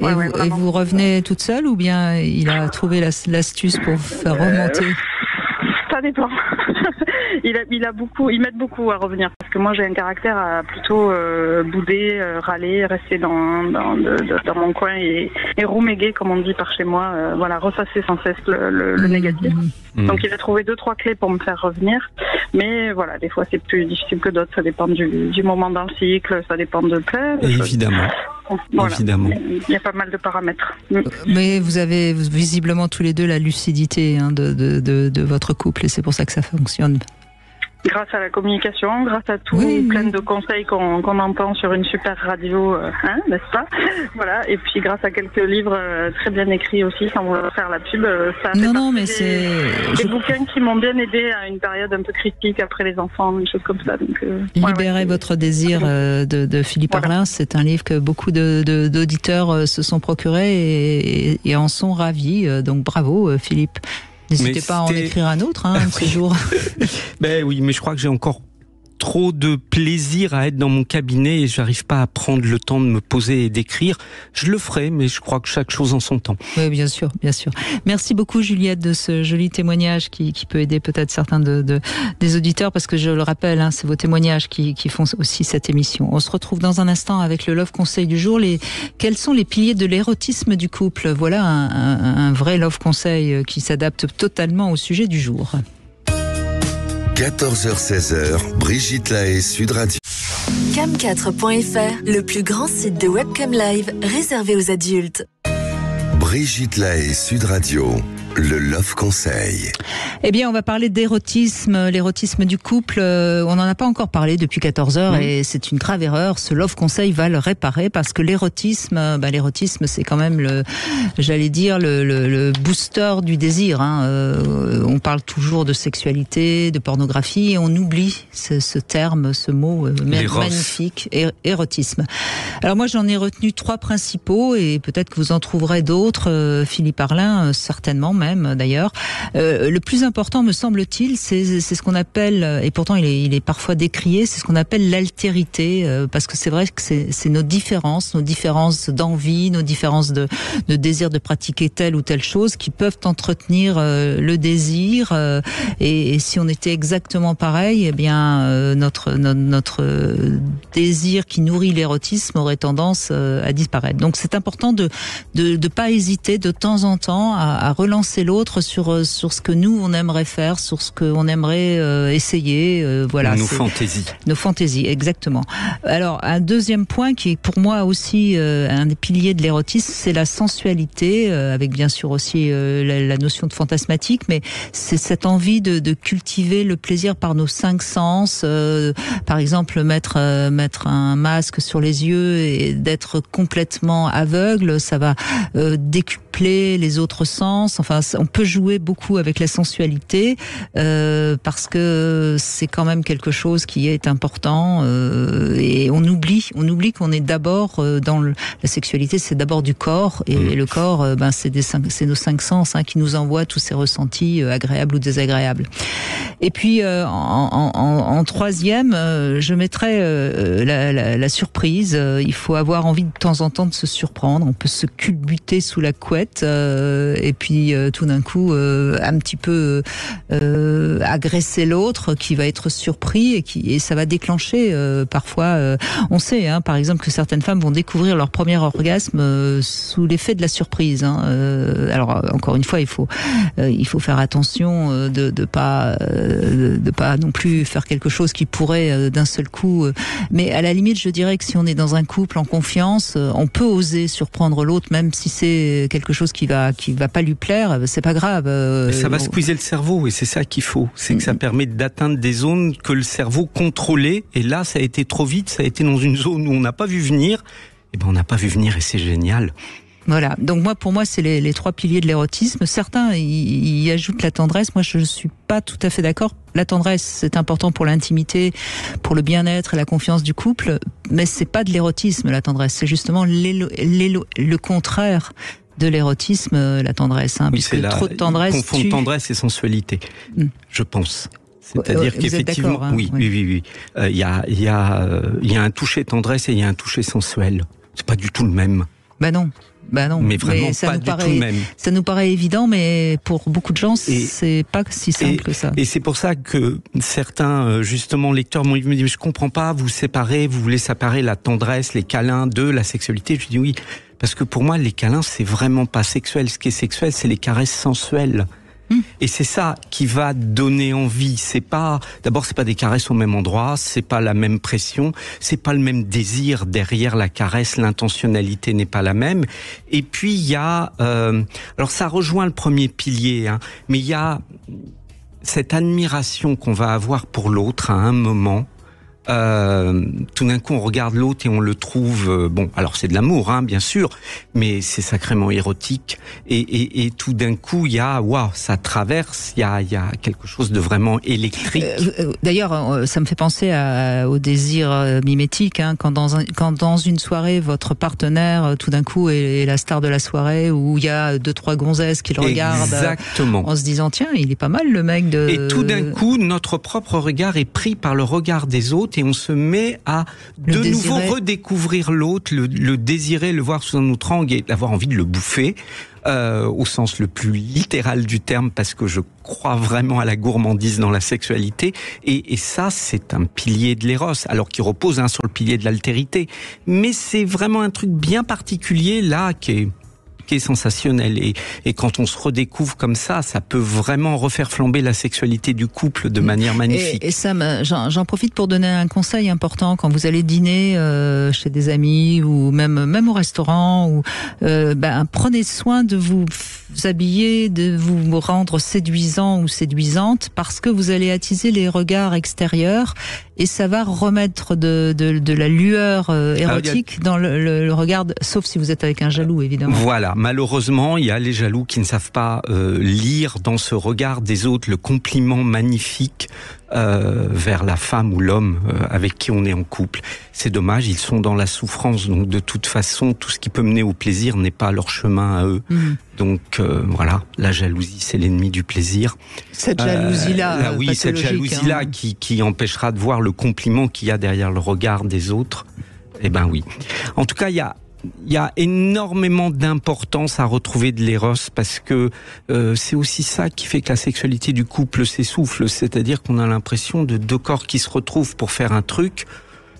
vous revenez toute seule, ou bien il a trouvé l'astuce pour faire remonter ? Ça dépend. Il m'aide beaucoup à revenir, parce que moi j'ai un caractère à plutôt bouder, râler, rester dans mon coin et rouméguer, comme on dit par chez moi, ressasser sans cesse le négatif. Donc il a trouvé 2-3 clés pour me faire revenir, mais voilà, des fois c'est plus difficile que d'autres, ça dépend du moment dans le cycle, ça dépend de plein de choses. Évidemment. Voilà. Évidemment. Il y a pas mal de paramètres. Mais vous avez visiblement tous les deux la lucidité de votre couple, et c'est pour ça que ça fonctionne. Grâce à la communication, grâce à plein de conseils qu'on entend sur une super radio, n'est-ce pas ? Voilà. Et puis grâce à quelques livres très bien écrits aussi, sans vouloir faire la pub, ça fait des bouquins qui m'ont bien aidé à une période un peu critique après les enfants, une chose comme ça. Donc, Libérer votre désir de Philippe Arlin, c'est un livre que beaucoup d'auditeurs se sont procurés et en sont ravis. Donc bravo Philippe. N'hésitez pas à en écrire un autre, ces jours. Oui, mais je crois que j'ai encore trop de plaisir à être dans mon cabinet et j'arrive pas à prendre le temps de me poser et d'écrire. Je le ferai, mais je crois que chaque chose en son temps. Oui, bien sûr. Merci beaucoup Juliette de ce joli témoignage qui peut aider peut-être certains des auditeurs, parce que je le rappelle, c'est vos témoignages qui font aussi cette émission. On se retrouve dans un instant avec le Love Conseil du jour. Quels sont les piliers de l'érotisme du couple ? Voilà un vrai Love Conseil qui s'adapte totalement au sujet du jour. 14h-16h, Brigitte Lahaie, Sud Radio. Cam4.fr, le plus grand site de webcam live réservé aux adultes. Brigitte Lahaie, Sud Radio. Le Love Conseil. Eh bien, on va parler d'érotisme, l'érotisme du couple. On n'en a pas encore parlé depuis 14h et c'est une grave erreur. Ce Love Conseil va le réparer, parce que l'érotisme, c'est quand même le booster du désir. On parle toujours de sexualité, de pornographie, et on oublie ce terme, ce mot magnifique, érotisme. Alors moi, j'en ai retenu 3 principaux, et peut-être que vous en trouverez d'autres. d'autres, Philippe Arlin, certainement même d'ailleurs. Le plus important, me semble-t-il, c'est ce qu'on appelle, et pourtant il est parfois décrié, c'est ce qu'on appelle l'altérité, parce que c'est vrai que c'est nos différences d'envie, nos différences de désir de pratiquer telle ou telle chose qui peuvent entretenir le désir, et si on était exactement pareil, eh bien notre désir qui nourrit l'érotisme aurait tendance à disparaître. Donc c'est important de pas hésiter de temps en temps à relancer l'autre sur ce que nous on aimerait faire, sur ce qu'on aimerait essayer, voilà. Nos fantaisies, exactement. Alors un deuxième point qui est pour moi aussi un des piliers de l'érotisme, c'est la sensualité, avec bien sûr aussi la notion de fantasmatique, mais c'est cette envie de cultiver le plaisir par nos 5 sens, par exemple mettre un masque sur les yeux et d'être complètement aveugle, ça va décupler les autres sens. Enfin, on peut jouer beaucoup avec la sensualité parce que c'est quand même quelque chose qui est important, et on oublie qu'on est d'abord dans la sexualité, c'est d'abord du corps, et le corps, c'est nos 5 sens qui nous envoient tous ces ressentis agréables ou désagréables. Et puis en troisième, je mettrais la surprise. Il faut avoir envie de temps en temps de se surprendre. On peut se culbuter sous la couette et puis tout d'un coup un petit peu agresser l'autre qui va être surpris et ça va déclencher parfois. On sait, par exemple, que certaines femmes vont découvrir leur premier orgasme sous l'effet de la surprise. Alors encore une fois, il faut faire attention de pas non plus faire quelque chose qui pourrait d'un seul coup. Mais à la limite, je dirais que si on est dans un couple en confiance, on peut oser surprendre l'autre, même si c'est quelque chose qui va pas lui plaire. C'est pas grave. Ça va squeezer le cerveau, et c'est ça qu'il faut. C'est que ça permet d'atteindre des zones que le cerveau contrôlait. Et là, ça a été trop vite. Ça a été dans une zone où on n'a pas vu venir. Et on n'a pas vu venir, et c'est génial. Voilà. Donc pour moi, c'est les 3 piliers de l'érotisme. Certains y ajoutent la tendresse. Moi, je ne suis pas tout à fait d'accord. La tendresse, c'est important pour l'intimité, pour le bien-être et la confiance du couple, mais c'est pas de l'érotisme, la tendresse. C'est justement le contraire de l'érotisme, la tendresse. Puisque trop de tendresse confond tendresse et sensualité, je pense. C'est-à-dire qu'effectivement, oui. Il y a un toucher tendresse et il y a un toucher sensuel. C'est pas du tout le même. Bah non, mais vraiment pas du tout le même. Ça nous paraît évident, mais pour beaucoup de gens, c'est pas si simple que ça. Et c'est pour ça que certains, justement, lecteurs m'ont dit, mais je comprends pas, vous voulez séparer la tendresse, les câlins de la sexualité. Je dis oui, parce que pour moi, les câlins, c'est vraiment pas sexuel. Ce qui est sexuel, c'est les caresses sensuelles. Et c'est ça qui va donner envie. D'abord, c'est pas des caresses au même endroit, c'est pas la même pression, c'est pas le même désir derrière la caresse, l'intentionnalité n'est pas la même. Et puis il y a, alors ça rejoint le premier pilier, mais il y a cette admiration qu'on va avoir pour l'autre à un moment. Tout d'un coup on regarde l'autre et on le trouve alors c'est de l'amour bien sûr, mais c'est sacrément érotique et tout d'un coup il y a ça traverse, il y a quelque chose de vraiment électrique. D'ailleurs ça me fait penser au désir mimétique, quand dans une soirée votre partenaire tout d'un coup est la star de la soirée, où il y a 2-3 gonzesses qui le regardent. Exactement. En se disant tiens, il est pas mal le mec de... Et tout d'un coup notre propre regard est pris par le regard des autres et on se met à nouveau redécouvrir l'autre, le désirer, le voir sous un autre angle et avoir envie de le bouffer, au sens le plus littéral du terme, parce que je crois vraiment à la gourmandise dans la sexualité, et ça c'est un pilier de l'éros, alors qui repose sur le pilier de l'altérité, mais c'est vraiment un truc bien particulier là qui est sensationnel, et quand on se redécouvre comme ça peut vraiment refaire flamber la sexualité du couple de manière magnifique. Et Sam, j'en profite pour donner un conseil important quand vous allez dîner chez des amis ou même au restaurant, prenez soin de vous habiller, de vous rendre séduisant ou séduisante, parce que vous allez attiser les regards extérieurs et ça va remettre de la lueur érotique dans le regard, sauf si vous êtes avec un jaloux évidemment. Voilà. Malheureusement, il y a les jaloux qui ne savent pas lire dans ce regard des autres le compliment magnifique vers la femme ou l'homme avec qui on est en couple. C'est dommage, ils sont dans la souffrance, donc de toute façon, tout ce qui peut mener au plaisir n'est pas leur chemin à eux. Donc voilà, la jalousie, c'est l'ennemi du plaisir. Cette jalousie-là, oui, cette jalousie-là qui empêchera de voir le compliment qu'il y a derrière le regard des autres. Eh ben oui. En tout cas, il y a énormément d'importance à retrouver de l'éros parce que c'est aussi ça qui fait que la sexualité du couple s'essouffle. C'est-à-dire qu'on a l'impression de deux corps qui se retrouvent pour faire un truc,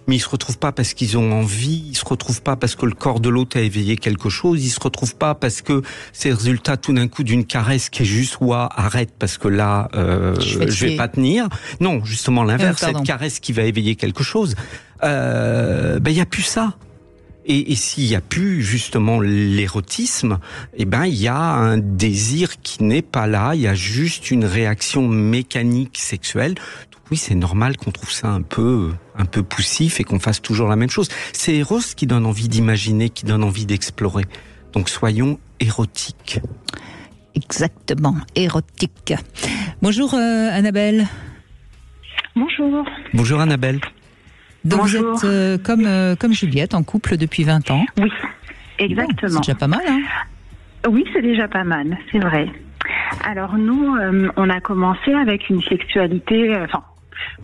mais ils se retrouvent pas parce qu'ils ont envie, ils se retrouvent pas parce que le corps de l'autre a éveillé quelque chose, ils se retrouvent pas parce que c'est le résultat tout d'un coup d'une caresse qui est juste arrête parce que là je vais pas tenir. Non, justement l'inverse, cette caresse qui va éveiller quelque chose. Y a plus ça. Et s'il y a plus justement l'érotisme, il y a un désir qui n'est pas là, il y a juste une réaction mécanique sexuelle. Donc oui, c'est normal qu'on trouve ça un peu poussif et qu'on fasse toujours la même chose. C'est Eros qui donne envie d'imaginer, qui donne envie d'explorer. Donc soyons érotiques. Exactement, érotique. Bonjour Annabelle. Bonjour. Bonjour Annabelle. Donc bonjour. Vous êtes comme Juliette, en couple depuis 20 ans. Oui, exactement. Bon, c'est déjà pas mal, hein? Oui, c'est déjà pas mal, c'est vrai. Alors nous, on a commencé avec une sexualité...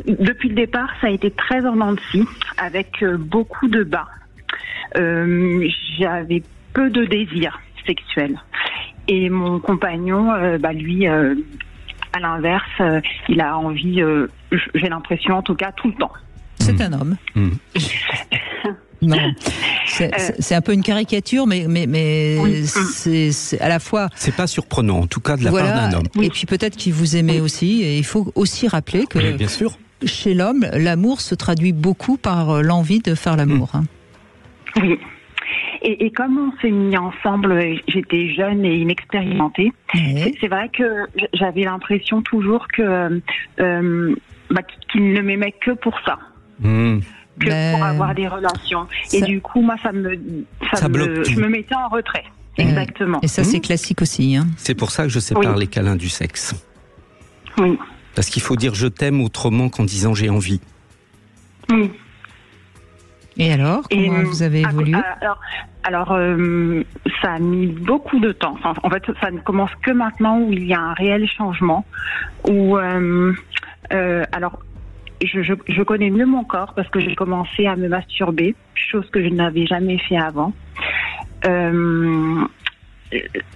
depuis le départ, ça a été très en dents de scie, avec beaucoup de bas. J'avais peu de désir sexuel. Et mon compagnon, lui... à l'inverse, il a envie, j'ai l'impression en tout cas, tout le temps. C'est un homme. Non, c'est un peu une caricature, mais oui. c'est à la fois... C'est pas surprenant, en tout cas, de la part d'un homme. Et puis peut-être qu'il vous aimait aussi, et il faut aussi rappeler que bien sûr. Chez l'homme, l'amour se traduit beaucoup par l'envie de faire l'amour. Oui. Et comme on s'est mis ensemble, j'étais jeune et inexpérimentée, c'est vrai que j'avais l'impression toujours que qu'il ne m'aimait que pour ça. Pour avoir des relations. Et du coup, moi, je me mettais en retrait. Exactement. Et ça, c'est classique aussi. Hein. C'est pour ça que je sépare les câlins du sexe. Oui. Parce qu'il faut dire je t'aime autrement qu'en disant j'ai envie. Oui. Et alors, comment vous avez évolué? Alors, ça a mis beaucoup de temps. Enfin, en fait, ça ne commence que maintenant où il y a un réel changement. Où, je connais mieux mon corps parce que j'ai commencé à me masturber, chose que je n'avais jamais fait avant.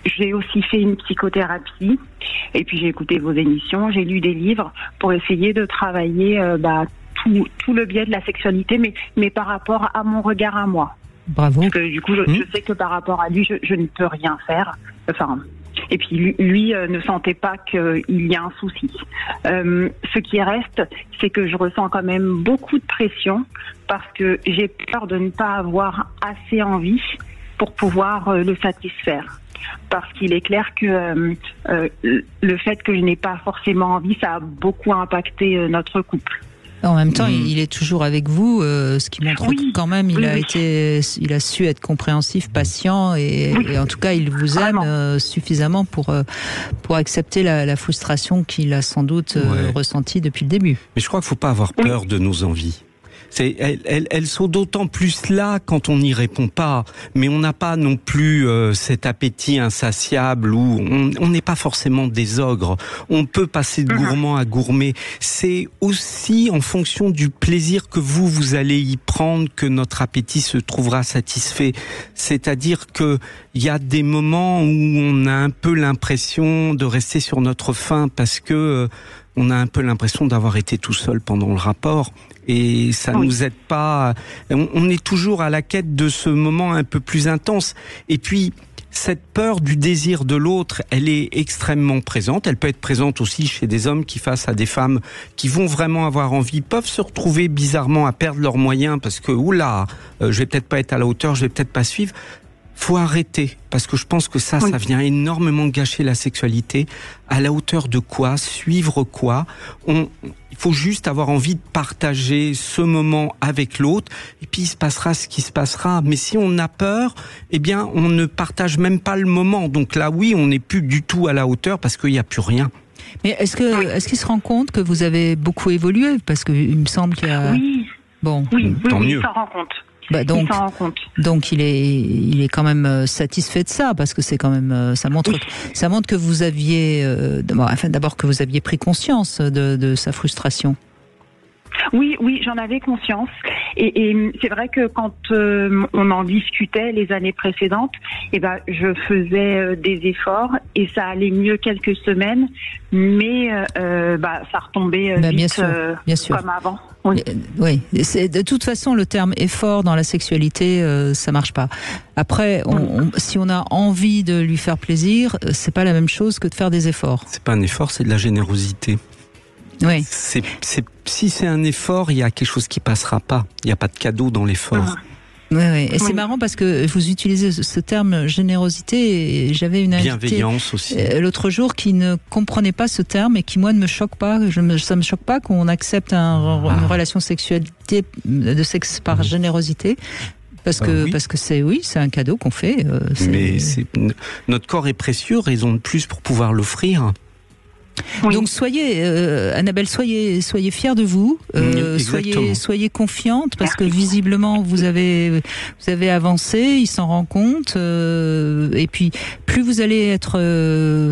J'ai aussi fait une psychothérapie et puis j'ai écouté vos émissions, j'ai lu des livres pour essayer de travailler tout le biais de la sexualité, mais par rapport à mon regard à moi. Bravo. Parce que du coup, je sais que par rapport à lui, je ne peux rien faire. Et puis lui ne sentait pas qu'il y a un souci. Ce qui reste, c'est que je ressens quand même beaucoup de pression parce que j'ai peur de ne pas avoir assez envie pour pouvoir le satisfaire. Parce qu'il est clair que le fait que je n'ai pas forcément envie, ça a beaucoup impacté notre couple. En même temps, il est toujours avec vous, ce qui montre que quand même il a su être compréhensif, patient et en tout cas il vous aime suffisamment pour accepter la frustration qu'il a sans doute ressentie depuis le début. Mais je crois qu'il ne faut pas avoir peur de nos envies. Elles sont d'autant plus là quand on n'y répond pas, mais on n'a pas non plus cet appétit insatiable où on n'est pas forcément des ogres. On peut passer de gourmand à gourmet. C'est aussi en fonction du plaisir que vous allez y prendre que notre appétit se trouvera satisfait. C'est-à-dire que il y a des moments où on a un peu l'impression de rester sur notre faim parce que on a un peu l'impression d'avoir été tout seul pendant le rapport. Et ça nous aide pas. On est toujours à la quête de ce moment un peu plus intense. Et puis, cette peur du désir de l'autre, elle est extrêmement présente. Elle peut être présente aussi chez des hommes qui, face à des femmes qui vont vraiment avoir envie, peuvent se retrouver bizarrement à perdre leurs moyens parce que, je vais peut-être pas être à la hauteur, je vais peut-être pas suivre. Faut arrêter, parce que je pense que ça vient énormément gâcher la sexualité. À la hauteur de quoi? Suivre quoi? Il faut juste avoir envie de partager ce moment avec l'autre, et puis il se passera ce qui se passera. Mais si on a peur, on ne partage même pas le moment. Donc là, on n'est plus du tout à la hauteur, parce qu'il n'y a plus rien. Mais est-ce qu'il se rend compte que vous avez beaucoup évolué? Parce qu'il me semble qu'il y a... Oui. Bon. Oui, mieux. il s'en rend compte. Donc, il s'en rend compte. Donc il est quand même satisfait de ça, parce que c'est quand même ça montre que vous aviez d'abord que vous aviez pris conscience de sa frustration. Oui, j'en avais conscience. Et c'est vrai que quand on en discutait les années précédentes, je faisais des efforts et ça allait mieux quelques semaines, mais ça retombait vite bien sûr. comme avant. Oui. De toute façon, le terme effort dans la sexualité, ça marche pas. Après, si on a envie de lui faire plaisir, c'est pas la même chose que de faire des efforts. C'est pas un effort, c'est de la générosité. Oui. Si c'est un effort, il y a quelque chose qui passera pas. Il n'y a pas de cadeau dans l'effort. Oui. Et c'est marrant parce que vous utilisez ce terme générosité. Et j'avais une invitée bienveillance aussi l'autre jour qui ne comprenait pas ce terme et qui moi ne me choque pas. Ça me choque pas qu'on accepte une relation de sexe par générosité. Parce que c'est un cadeau qu'on fait. Notre corps est précieux, raison de plus pour pouvoir l'offrir. Oui. Donc Annabelle, soyez fière de vous, soyez confiante parce que visiblement vous avez avancé, il s'en rend compte, et puis plus vous allez être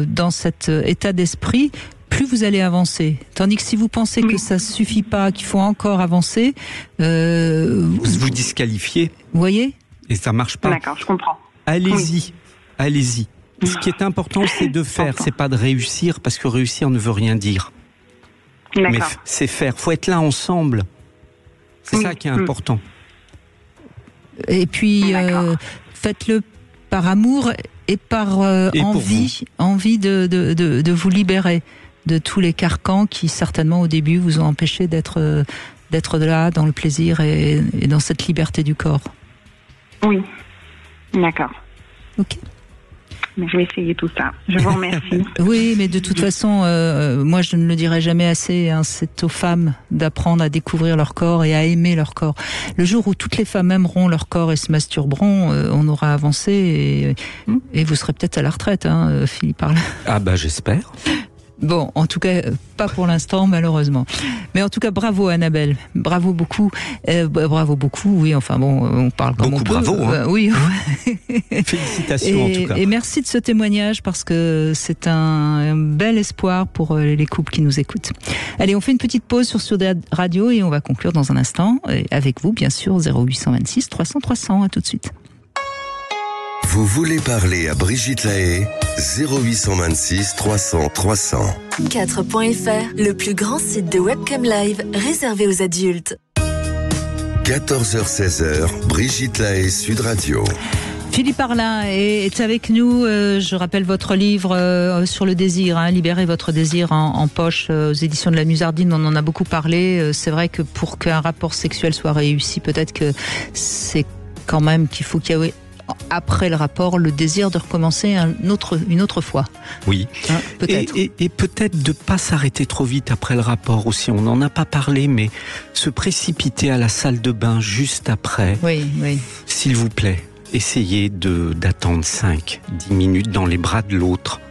dans cet état d'esprit, plus vous allez avancer. Tandis que si vous pensez que ça suffit pas, qu'il faut encore avancer, vous disqualifiez. Vous voyez ? Et ça marche pas. D'accord, je comprends. Allez-y. Ce qui est important, c'est de faire, c'est pas de réussir, parce que réussir ne veut rien dire. D'accord. Mais c'est faire. Faut être là ensemble. C'est ça qui est important. Et puis, faites-le par amour et par envie de vous libérer de tous les carcans qui, certainement, au début, vous ont empêché d'être là, dans le plaisir et dans cette liberté du corps. Oui. D'accord. Ok. Je vais essayer tout ça. Je vous remercie. Oui, mais de toute façon, moi je ne le dirai jamais assez, c'est aux femmes d'apprendre à découvrir leur corps et à aimer leur corps. Le jour où toutes les femmes aimeront leur corps et se masturberont, on aura avancé et vous serez peut-être à la retraite, Philippe Parlin. Ah j'espère. Bon, en tout cas, pas pour l'instant, malheureusement. Mais en tout cas, bravo Annabelle, bravo beaucoup. Bravo beaucoup, oui, enfin bon, on parle comme beaucoup, on peut. Bravo. Oui. Félicitations en tout cas. Et merci de ce témoignage parce que c'est un bel espoir pour les couples qui nous écoutent. Allez, on fait une petite pause sur Sud Radio et on va conclure dans un instant. Avec vous, bien sûr, 0826 300 300. À tout de suite. Vous voulez parler à Brigitte Lahaie? 0826 300 300. 4.fr, le plus grand site de webcam live réservé aux adultes. 14h-16h, Brigitte Lahaie, Sud Radio. Philippe Parlin est avec nous. Je rappelle votre livre sur le désir, Libérer votre désir en poche aux éditions de la Musardine. On en a beaucoup parlé. C'est vrai que pour qu'un rapport sexuel soit réussi, peut-être que c'est quand même qu'il faut qu'il y ait après le rapport, le désir de recommencer une autre fois. Oui. Peut-être. Et peut-être de pas s'arrêter trop vite après le rapport aussi. On n'en a pas parlé, mais se précipiter à la salle de bain juste après. Oui. S'il vous plaît, essayez d'attendre 5-10 minutes dans les bras de l'autre.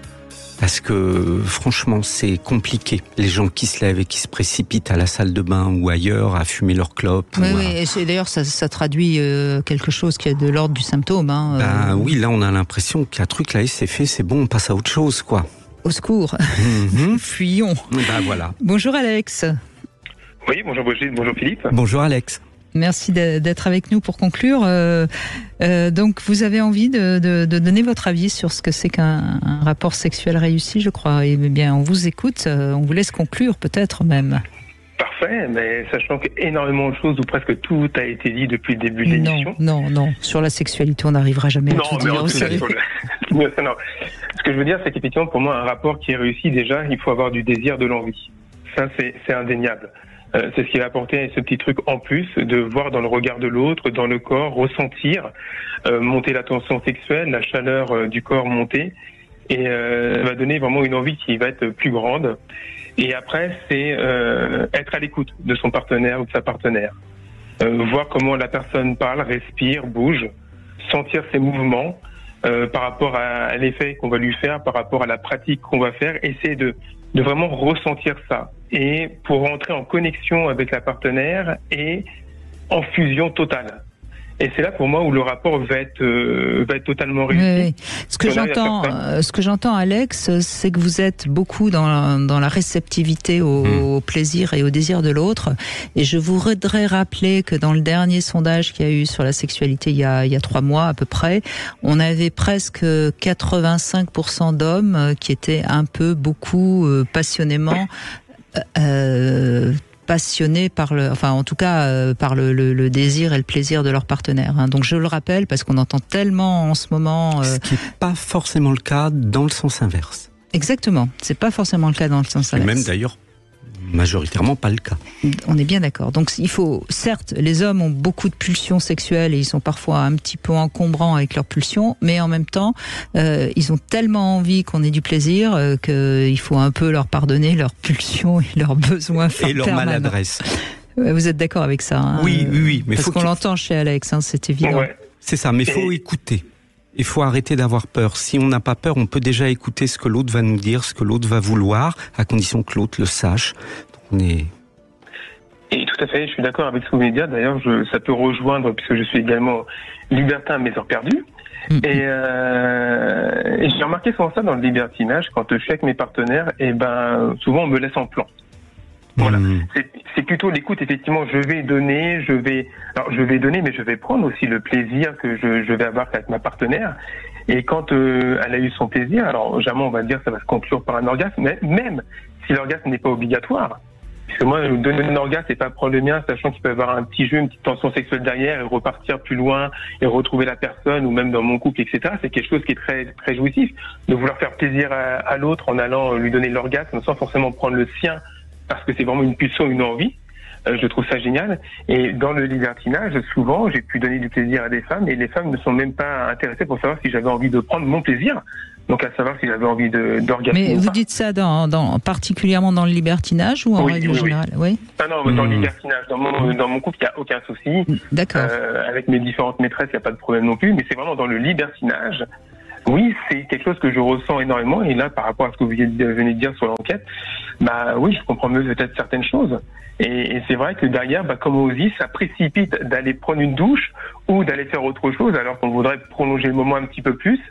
Parce que franchement, c'est compliqué. Les gens qui se lèvent et qui se précipitent à la salle de bain ou ailleurs à fumer leur clope. Oui, et d'ailleurs, ça traduit quelque chose qui est de l'ordre du symptôme. Oui, là, on a l'impression qu'un truc là, c'est fait, c'est bon, on passe à autre chose, quoi. Au secours. Fuyons. Voilà. Bonjour Alex. Oui, bonjour Brigitte, bonjour Philippe. Bonjour Alex. Merci d'être avec nous pour conclure. Donc, vous avez envie de donner votre avis sur ce que c'est qu'un rapport sexuel réussi, je crois. Et bien, on vous écoute, on vous laisse conclure, peut-être même. Parfait, mais sachant qu'énormément de choses, ou presque tout a été dit depuis le début de l'émission. Non. Sur la sexualité, on n'arrivera jamais à tout dire. Non. Ce que je veux dire, c'est qu'effectivement, pour moi, un rapport qui est réussi, déjà, il faut avoir du désir, de l'envie. Ça, c'est indéniable. C'est ce qui va apporter ce petit truc en plus, de voir dans le regard de l'autre, dans le corps, ressentir, monter la tension sexuelle, la chaleur du corps monter, et va donner vraiment une envie qui va être plus grande. Et après, c'est être à l'écoute de son partenaire ou de sa partenaire. Voir comment la personne parle, respire, bouge, sentir ses mouvements par rapport à l'effet qu'on va lui faire, par rapport à la pratique qu'on va faire, essayer de de vraiment ressentir ça et pour rentrer en connexion avec la partenaire et en fusion totale. Et c'est là pour moi où le rapport va être totalement réussi. Oui. Ce que j'entends, Alex, c'est que vous êtes beaucoup dans la réceptivité au plaisir et au désir de l'autre. Et je voudrais rappeler que dans le dernier sondage qu'il y a eu sur la sexualité il y a 3 mois à peu près, on avait presque 85% d'hommes qui étaient beaucoup passionnément passionnés par par le désir et le plaisir de leur partenaire. Donc je le rappelle parce qu'on entend tellement en ce moment. Ce qui n'est pas forcément le cas dans le sens inverse. Exactement, c'est pas forcément le cas dans le sens inverse. Même d'ailleurs majoritairement pas le cas. On est bien d'accord. Donc il faut, certes, les hommes ont beaucoup de pulsions sexuelles et ils sont parfois un petit peu encombrants avec leurs pulsions, mais en même temps, ils ont tellement envie qu'on ait du plaisir qu'il faut un peu leur pardonner leurs pulsions et leurs besoins et leur maladresse. Vous êtes d'accord avec ça, hein? Oui. Mais parce qu'on l'entend chez Alex, hein, c'est évident. Ouais. C'est ça, mais il faut écouter. Il faut arrêter d'avoir peur. Si on n'a pas peur, on peut déjà écouter ce que l'autre va nous dire, ce que l'autre va vouloir, à condition que l'autre le sache. Donc Et tout à fait, je suis d'accord avec ce que vous venez de dire. D'ailleurs, ça peut rejoindre, puisque je suis également libertin à mes heures perdues. Et j'ai remarqué souvent ça dans le libertinage, quand je suis avec mes partenaires, souvent on me laisse en plan. Voilà. C'est plutôt l'écoute, effectivement, je vais donner, mais je vais prendre aussi le plaisir que je vais avoir avec ma partenaire. Et quand elle a eu son plaisir, alors jamais on va dire ça va se conclure par un orgasme, mais même si l'orgasme n'est pas obligatoire, puisque moi, donner un orgasme, c'est pas prendre le mien, sachant qu'il peut y avoir un petit jeu, une petite tension sexuelle derrière, et repartir plus loin, et retrouver la personne, ou même dans mon couple, etc. C'est quelque chose qui est très, très jouissif, de vouloir faire plaisir à l'autre en allant lui donner l'orgasme, sans forcément prendre le sien, parce que c'est vraiment une pulsion, une envie. Je trouve ça génial. Et dans le libertinage, souvent, j'ai pu donner du plaisir à des femmes, et les femmes ne sont même pas intéressées pour savoir si j'avais envie de prendre mon plaisir. Donc à savoir si j'avais envie d'orgasmer. Mais vous dites ça particulièrement dans le libertinage ou en règle générale? Oui. Non, dans le libertinage. Dans mon couple, il n'y a aucun souci. D'accord. Avec mes différentes maîtresses, il n'y a pas de problème non plus. Mais c'est vraiment dans le libertinage. Oui, c'est quelque chose que je ressens énormément. Et là, par rapport à ce que vous venez de dire sur l'enquête, oui, je comprends mieux peut-être certaines choses. Et c'est vrai que derrière, comme on dit, ça précipite d'aller prendre une douche ou d'aller faire autre chose, alors qu'on voudrait prolonger le moment un petit peu plus.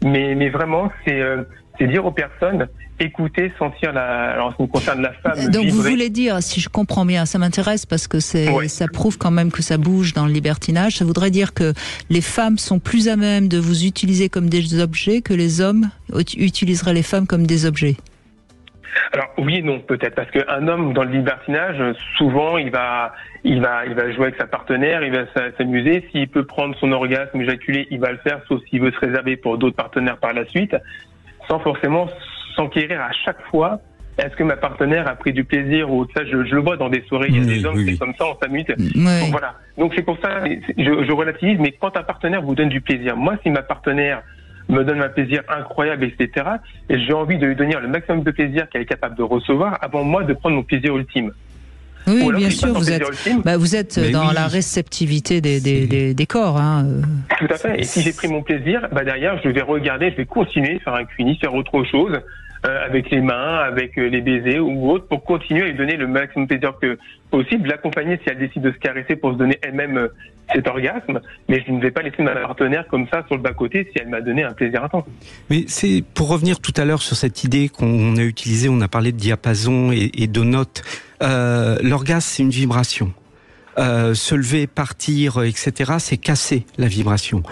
Mais vraiment, c'est dire aux personnes, écouter, sentir alors en ce qui concerne la femme. Donc vous voulez dire, si je comprends bien, ça m'intéresse parce que ça prouve quand même que ça bouge dans le libertinage, ça voudrait dire que les femmes sont plus à même de vous utiliser comme des objets que les hommes utiliseraient les femmes comme des objets. Alors oui et non peut-être, parce qu'un homme dans le libertinage, souvent il va jouer avec sa partenaire, il va s'amuser. S'il peut prendre son orgasme, éjaculer, il va le faire, sauf s'il veut se réserver pour d'autres partenaires par la suite, sans forcément s'enquérir à chaque fois. Est-ce que ma partenaire a pris du plaisir ou ça? Je le vois dans des soirées, il y a des hommes qui comme ça, on s'amuse. Donc voilà. Donc c'est pour ça, je relativise, mais quand un partenaire vous donne du plaisir, moi si ma partenaire me donne un plaisir incroyable, etc., et j'ai envie de lui donner le maximum de plaisir qu'elle est capable de recevoir avant moi de prendre mon plaisir ultime. Oui, bien sûr, vous êtes dans la réceptivité des corps. Hein. Tout à fait. Et si j'ai pris mon plaisir, derrière, je vais regarder, je vais continuer, faire un cunis, faire autre chose, avec les mains, avec les baisers ou autre, pour continuer à lui donner le maximum de plaisir que possible, l'accompagner si elle décide de se caresser pour se donner elle-même cet orgasme, mais je ne vais pas laisser ma partenaire comme ça sur le bas-côté si elle m'a donné un plaisir intense. Mais c'est pour revenir tout à l'heure sur cette idée qu'on a utilisée, on a parlé de diapason et de notes. L'orgasme, c'est une vibration. Se lever, partir, etc., c'est casser la vibration.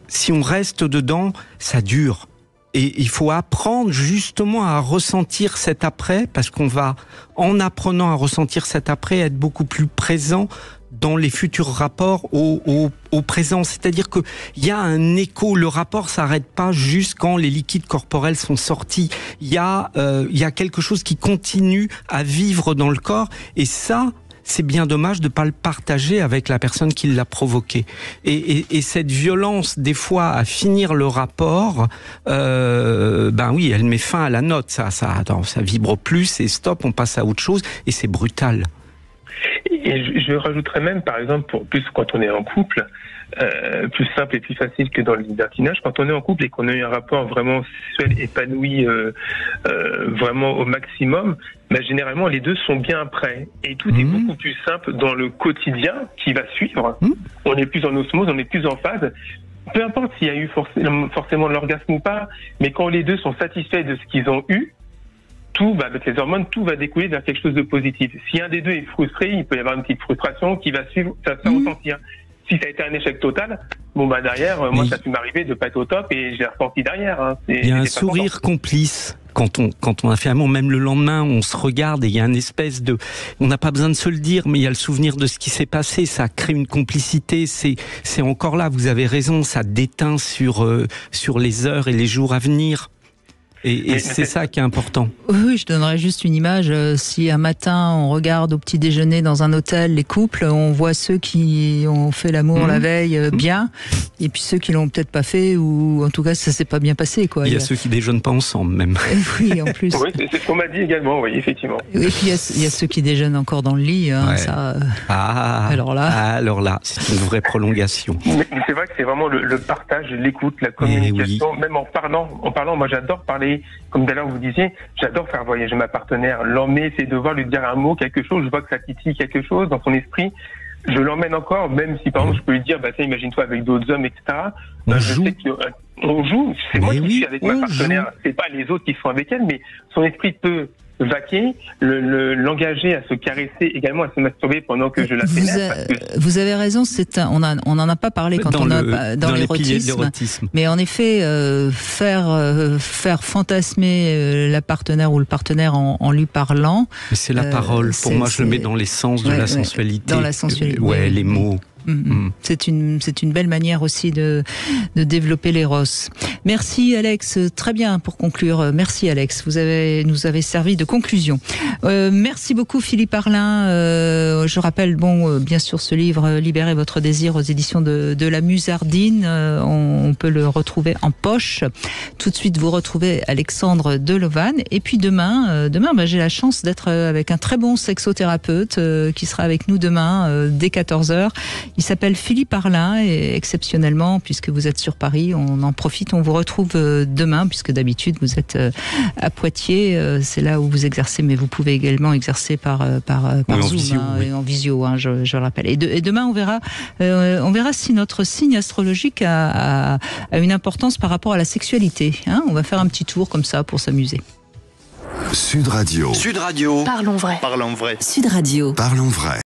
Si on reste dedans, ça dure. Et il faut apprendre justement à ressentir cet après, parce qu'on va, en apprenant à ressentir cet après, être beaucoup plus présent dans les futurs rapports au présent. C'est-à-dire que il y a un écho. Le rapport s'arrête pas juste quand les liquides corporels sont sortis. Il y a quelque chose qui continue à vivre dans le corps. Et ça, c'est bien dommage de pas le partager avec la personne qui l'a provoqué. Et cette violence, des fois, à finir le rapport, oui, elle met fin à la note. Ça vibre plus et stop, on passe à autre chose et c'est brutal. Et je rajouterais même, par exemple, pour plus quand on est en couple, plus simple et plus facile que dans le libertinage. Quand on est en couple et qu'on a eu un rapport vraiment sexuel épanoui, vraiment au maximum, généralement les deux sont bien prêts et tout est beaucoup plus simple dans le quotidien qui va suivre. On est plus en osmose, on est plus en phase. Peu importe s'il y a eu forcément l'orgasme ou pas, mais quand les deux sont satisfaits de ce qu'ils ont eu, tout, avec les hormones, tout va découler vers quelque chose de positif. Si un des deux est frustré, il peut y avoir une petite frustration qui va suivre, ça va ressentir. Si ça a été un échec total, derrière, moi, ça a pu m'arriver de pas être au top et j'ai ressenti derrière. Hein. Il y a un sourire complice. Quand on a fait un amour, même le lendemain, on se regarde et il y a une espèce de... On n'a pas besoin de se le dire, mais il y a le souvenir de ce qui s'est passé. Ça crée une complicité. C'est encore là, vous avez raison, ça déteint sur les heures et les jours à venir. Et c'est ça qui est important. Oui, je donnerais juste une image. Si un matin, on regarde au petit déjeuner dans un hôtel, les couples, on voit ceux qui ont fait l'amour la veille bien, et puis ceux qui l'ont peut-être pas fait, ou en tout cas, ça s'est pas bien passé, quoi. Il y a ceux qui déjeunent pas ensemble, même. Oui, en plus. Oui, c'est ce qu'on m'a dit également, oui, effectivement. Et puis, il y a ceux qui déjeunent encore dans le lit, ça. Alors là, c'est une vraie prolongation. Mais c'est vrai que c'est vraiment le partage, l'écoute, la communication, même en parlant, moi j'adore parler. Comme d'ailleurs vous disiez, j'adore faire voyager ma partenaire, l'emmener, essayer de voir, lui dire un mot, quelque chose, je vois que ça titille quelque chose dans son esprit, je l'emmène encore, même si par exemple je peux lui dire, imagine-toi avec d'autres hommes, etc. Je sais qu'on joue, c'est moi qui suis avec ma partenaire, c'est pas les autres qui sont avec elle, mais son esprit peut vaquer, l'engager à se caresser, également à se masturber pendant que je la pénètre. Vous avez raison, on n'en a pas parlé quand dans l'érotisme. Mais en effet, faire fantasmer la partenaire ou le partenaire en lui parlant. Mais c'est la parole. Pour moi, je le mets dans l'essence de la sensualité. Dans la sensualité. Les mots. C'est une belle manière aussi de développer l'éros. Merci Alex, très bien pour conclure. Merci Alex, vous nous avez servi de conclusion. Merci beaucoup Philippe Arlin. Je rappelle bien sûr ce livre Libérez votre désir aux éditions de la Musardine. On peut le retrouver en poche. Tout de suite vous retrouvez Alexandre Delovan. Et puis demain j'ai la chance d'être avec un très bon sexothérapeute qui sera avec nous demain dès 14h. Il s'appelle Philippe Arlin et exceptionnellement, puisque vous êtes sur Paris, on en profite, on vous retrouve demain, puisque d'habitude vous êtes à Poitiers, c'est là où vous exercez, mais vous pouvez également exercer par Zoom, en visio, je le rappelle. Et demain on verra si notre signe astrologique a une importance par rapport à la sexualité. On va faire un petit tour comme ça pour s'amuser. Sud Radio. Parlons vrai. Sud Radio. Parlons vrai.